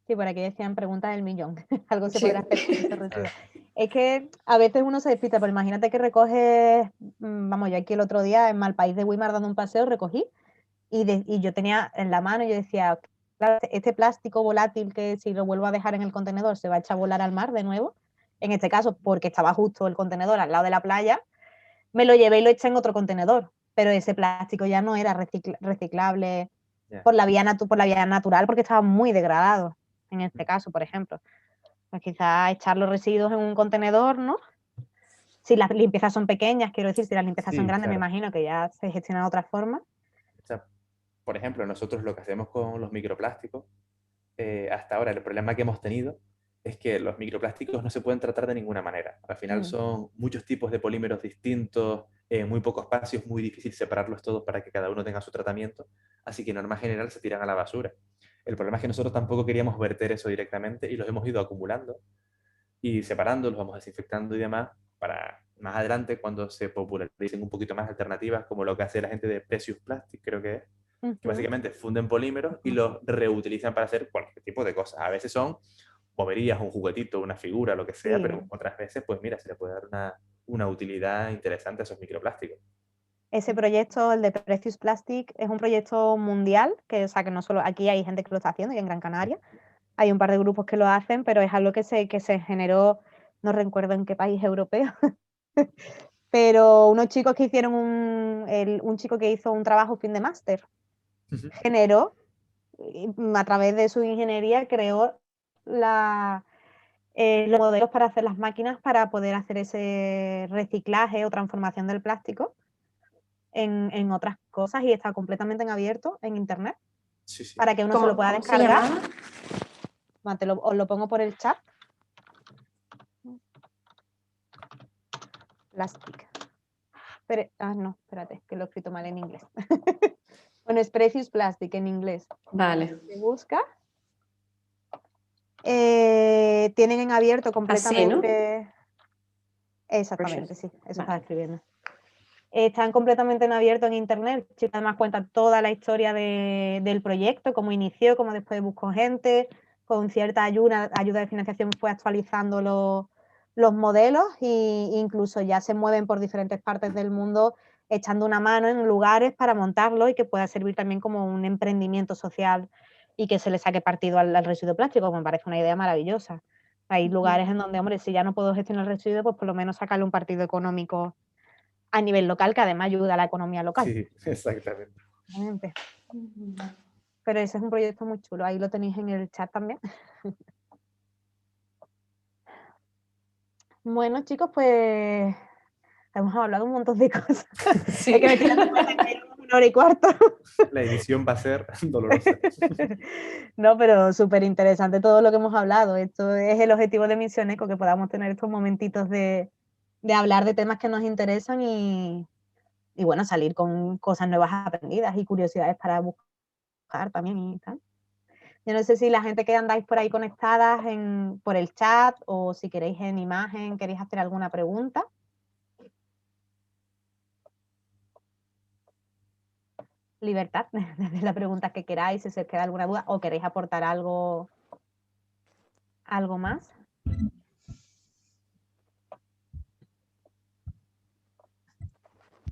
S1: Sí, por aquí decían preguntas del millón. Algo se
S2: Sí.
S1: podrá hacer con ese residuo. Es que a veces uno se despista, pero imagínate que recoges, vamos, yo aquí el otro día en Malpaís de Guimar dando un paseo, recogí y yo tenía en la mano y yo decía, claro, este plástico volátil que si lo vuelvo a dejar en el contenedor se va a echar a volar al mar de nuevo, en este caso porque estaba justo el contenedor al lado de la playa, me lo llevé y lo eché en otro contenedor, pero ese plástico ya no era reciclable por la vía natural porque estaba muy degradado, en este caso, por ejemplo. Pues quizás echar los residuos en un contenedor, ¿no? Si las limpiezas son pequeñas, quiero decir, si las limpiezas son grandes,
S3: Claro.
S1: me imagino que ya se gestiona de otra forma.
S3: O sea, por ejemplo, nosotros lo que hacemos con los microplásticos, hasta ahora el problema que hemos tenido es que los microplásticos no se pueden tratar de ninguna manera. Al final son muchos tipos de polímeros distintos, muy pocos espacios, muy difícil separarlos todos para que cada uno tenga su tratamiento, así que norma general se tiran a la basura. El problema es que nosotros tampoco queríamos verter eso directamente y los hemos ido acumulando y separando, los vamos desinfectando y demás para más adelante cuando se popularicen un poquito más alternativas como lo que hace la gente de Precious Plastic, creo que es, que básicamente funden polímeros y los reutilizan para hacer cualquier tipo de cosas. A veces son boberías, un juguetito, una figura, lo que sea,
S1: Sí.
S3: pero otras veces, pues mira, se le puede dar una utilidad interesante a esos microplásticos.
S1: Ese proyecto, el de Precious Plastic, es un proyecto mundial, que, o sea, que no solo aquí hay gente que lo está haciendo, y en Gran Canaria hay un par de grupos que lo hacen, pero es algo que se generó, no recuerdo en qué país europeo, pero unos chicos que hicieron un chico que hizo un trabajo fin de máster, generó, a través de su ingeniería, creó los modelos para hacer las máquinas para poder hacer ese reciclaje o transformación del plástico en otras cosas y está completamente en abierto en internet para que uno se lo pueda descargar. Os lo pongo por el chat. Plastic. No, espérate, que lo he escrito mal en inglés. Bueno, es Precious Plastic en inglés.
S2: Vale.
S1: Se busca. Tienen en abierto
S2: Así, ¿no?
S1: completamente... Exactamente, sí, eso estaba escribiendo. Están completamente en abierto en internet, además cuentan toda la historia del proyecto, cómo inició, cómo después buscó gente, con cierta ayuda de financiación fue actualizando los modelos e incluso ya se mueven por diferentes partes del mundo echando una mano en lugares para montarlo y que pueda servir también como un emprendimiento social y que se le saque partido al residuo plástico, que me parece una idea maravillosa. Hay lugares en donde, hombre, si ya no puedo gestionar el residuo, pues por lo menos sacarle un partido económico a nivel local, que además ayuda a la economía local.
S3: Sí, exactamente.
S1: Pero ese es un proyecto muy chulo, ahí lo tenéis en el chat también. Bueno, chicos, pues hemos hablado un montón de cosas.
S2: Sí.
S1: Es que me estoy dando cuenta que llevamos 1 hora y cuarto.
S3: La edición va a ser dolorosa.
S1: No, pero súper interesante todo lo que hemos hablado. Esto es el objetivo de Misión Eco, que podamos tener estos momentitos de hablar de temas que nos interesan y bueno, salir con cosas nuevas aprendidas y curiosidades para buscar también y tal. Yo no sé si la gente que andáis por ahí conectadas por el chat o si queréis en imagen, queréis hacer alguna pregunta. Libertad de las preguntas que queráis, si se os queda alguna duda o queréis aportar algo más.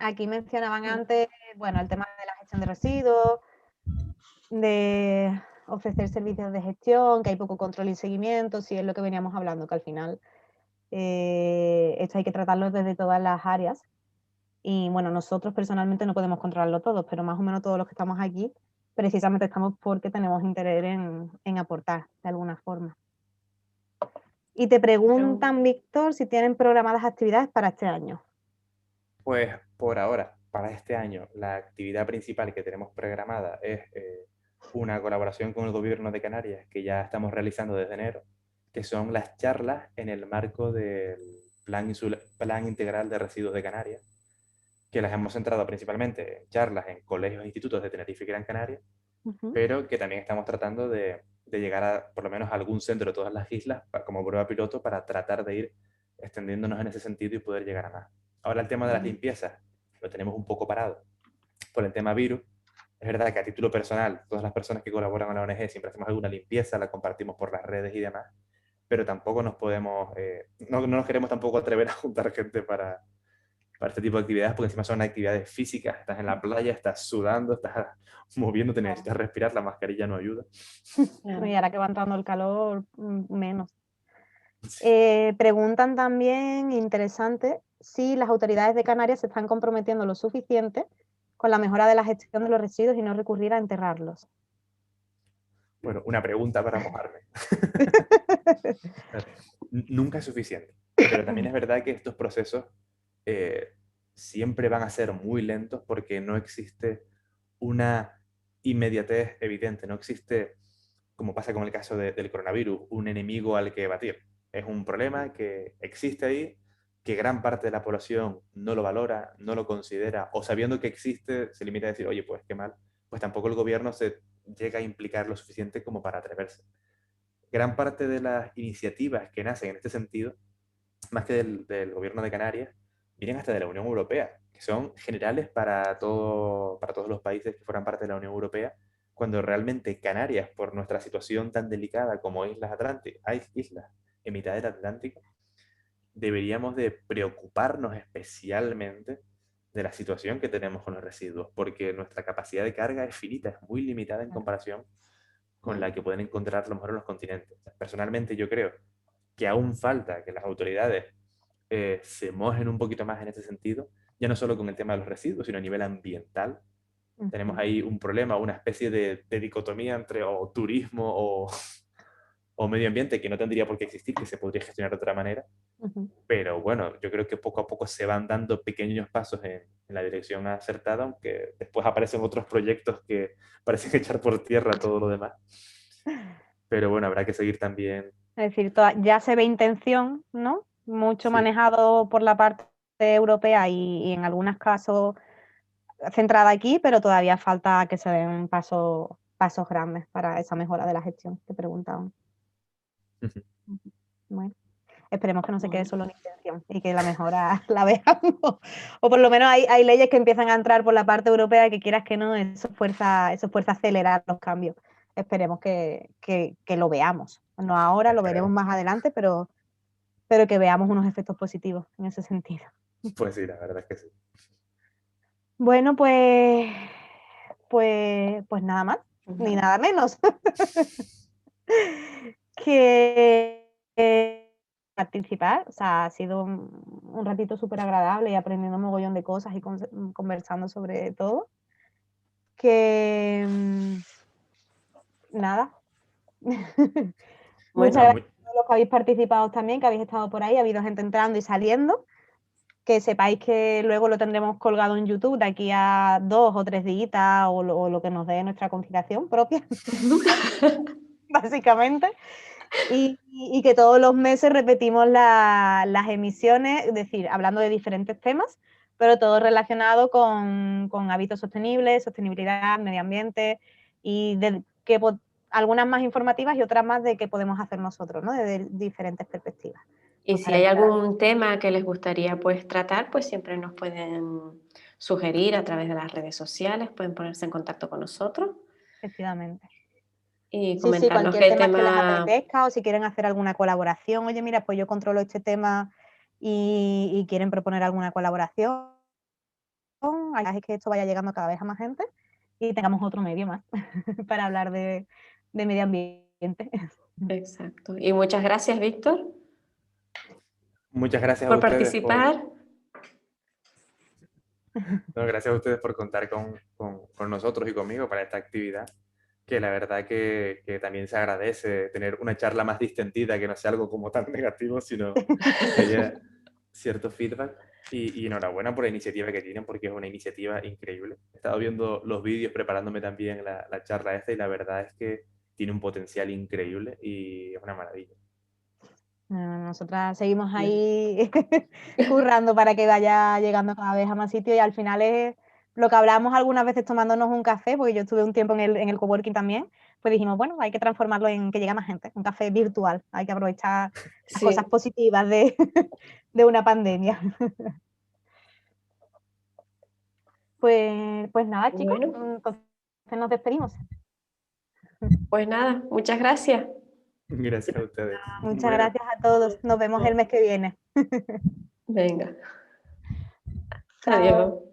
S1: Aquí mencionaban antes, bueno, el tema de la gestión de residuos, de ofrecer servicios de gestión, que hay poco control y seguimiento, si es lo que veníamos hablando, que al final esto hay que tratarlo desde todas las áreas. Y bueno, nosotros personalmente no podemos controlarlo todo, pero más o menos todos los que estamos aquí, precisamente estamos porque tenemos interés en aportar de alguna forma. Y te preguntan, Víctor, si tienen programadas actividades para este año.
S3: Pues por ahora, para este año, la actividad principal que tenemos programada es una colaboración con el Gobierno de Canarias que ya estamos realizando desde enero, que son las charlas en el marco del Plan Integral de Residuos de Canarias, que las hemos centrado principalmente en charlas en colegios e institutos de Tenerife y Gran Canaria, pero que también estamos tratando de llegar a por lo menos a algún centro de todas las islas como prueba piloto para tratar de ir extendiéndonos en ese sentido y poder llegar a más. Ahora el tema de las limpiezas lo tenemos un poco parado por el tema virus. Es verdad que a título personal, todas las personas que colaboran con la ONG siempre hacemos alguna limpieza, la compartimos por las redes y demás, pero tampoco nos podemos, no nos queremos tampoco atrever a juntar gente para este tipo de actividades, porque encima son actividades físicas, estás en la playa, estás sudando, estás moviéndote, necesitas respirar, la mascarilla no ayuda.
S1: Y ahora que va entrando el calor, menos. Preguntan también, interesante, si las autoridades de Canarias se están comprometiendo lo suficiente con la mejora de la gestión de los residuos y no recurrir a enterrarlos.
S3: Bueno, una pregunta para mojarme. Nunca es suficiente, pero también es verdad que estos procesos siempre van a ser muy lentos porque no existe una inmediatez evidente, no existe, como pasa con el caso del coronavirus, un enemigo al que batir. Es un problema que existe ahí, que gran parte de la población no lo valora, no lo considera, o sabiendo que existe, se limita a decir, oye, pues qué mal, pues tampoco el gobierno se llega a implicar lo suficiente como para atreverse. Gran parte de las iniciativas que nacen en este sentido, más que del gobierno de Canarias, vienen hasta de la Unión Europea, que son generales para todos los países que forman parte de la Unión Europea, cuando realmente Canarias, por nuestra situación tan delicada como islas Atlánticas, hay islas en mitad del Atlántico, deberíamos de preocuparnos especialmente de la situación que tenemos con los residuos, porque nuestra capacidad de carga es finita, es muy limitada en comparación con la que pueden encontrar a lo mejor en los continentes. Personalmente yo creo que aún falta que las autoridades se mojen un poquito más en este sentido, ya no solo con el tema de los residuos, sino a nivel ambiental. Tenemos ahí un problema, una especie de dicotomía entre o turismo o medio ambiente que no tendría por qué existir, que se podría gestionar de otra manera. Pero bueno, yo creo que poco a poco se van dando pequeños pasos en la dirección acertada, aunque después aparecen otros proyectos que parecen echar por tierra todo lo demás. Pero bueno, habrá que seguir también.
S1: Es decir, ya se ve intención, ¿no? Mucho
S3: Sí.
S1: manejado por la parte europea y en algunos casos centrada aquí, pero todavía falta que se den pasos grandes para esa mejora de la gestión que preguntaban. Bueno, esperemos que no se quede
S2: Bueno.
S1: solo en intención y que la mejora la veamos. O por lo menos hay leyes que empiezan a entrar por la parte europea que quieras que no, eso fuerza a acelerar los cambios. Esperemos que lo veamos. No ahora, lo veremos más adelante, pero que veamos unos efectos positivos en ese sentido.
S3: Pues sí, la verdad es que sí.
S1: Bueno, pues nada más, ni nada menos. Que participar, o sea, ha sido un ratito súper agradable y aprendiendo un mogollón de cosas y conversando sobre todo. Que nada. Muchas
S3: Bueno,
S1: gracias a todos los que habéis participado también, que habéis estado por ahí, ha habido gente entrando y saliendo. Que sepáis que luego lo tendremos colgado en YouTube de aquí a 2 o 3 días o lo que nos dé nuestra conciliación propia, básicamente. Y que todos los meses repetimos las emisiones, es decir, hablando de diferentes temas, pero todo relacionado con hábitos sostenibles, sostenibilidad, medio ambiente y algunas más informativas y otras más de qué podemos hacer nosotros, ¿no? Desde diferentes perspectivas.
S2: Y
S1: Nos
S2: si hay
S1: haremos
S2: algún tema que les gustaría pues tratar, pues siempre nos pueden sugerir a través de las redes sociales, pueden ponerse en contacto con nosotros
S1: efectivamente.
S2: y
S1: Sí,
S2: comentarnos
S1: cualquier
S2: qué
S1: tema que les
S2: tema.
S1: apetezca o si quieren hacer alguna colaboración. Oye, mira, pues yo controlo este tema y quieren proponer alguna colaboración. Es que esto vaya llegando cada vez a más gente y tengamos otro medio más para hablar de medio ambiente.
S2: Exacto. Y muchas gracias, Víctor,
S3: muchas gracias a
S2: por
S3: ustedes
S2: participar.
S3: gracias a ustedes por contar con nosotros y conmigo para esta actividad, que la verdad que también se agradece tener una charla más distendida, que no sea algo como tan negativo, sino que haya cierto feedback. Y enhorabuena por la iniciativa que tienen, porque es una iniciativa increíble. He estado viendo los vídeos, preparándome también la charla esta, y la verdad es que tiene un potencial increíble y es una maravilla.
S1: Nosotras seguimos ahí currando para que vaya llegando cada vez a más sitios y al final es lo que hablamos algunas veces tomándonos un café, porque yo estuve un tiempo en el coworking también, pues dijimos, bueno, hay que transformarlo en que llegue más gente, un café virtual, hay que aprovechar las cosas
S2: Sí.
S1: positivas de una pandemia. Pues nada, chicos,
S2: Bueno,
S1: entonces nos despedimos.
S2: pues nada, muchas gracias.
S3: Gracias a ustedes.
S1: Muchas
S3: Bueno,
S1: gracias a todos, nos vemos el mes que viene.
S2: Venga.
S1: Chao.
S2: Adiós.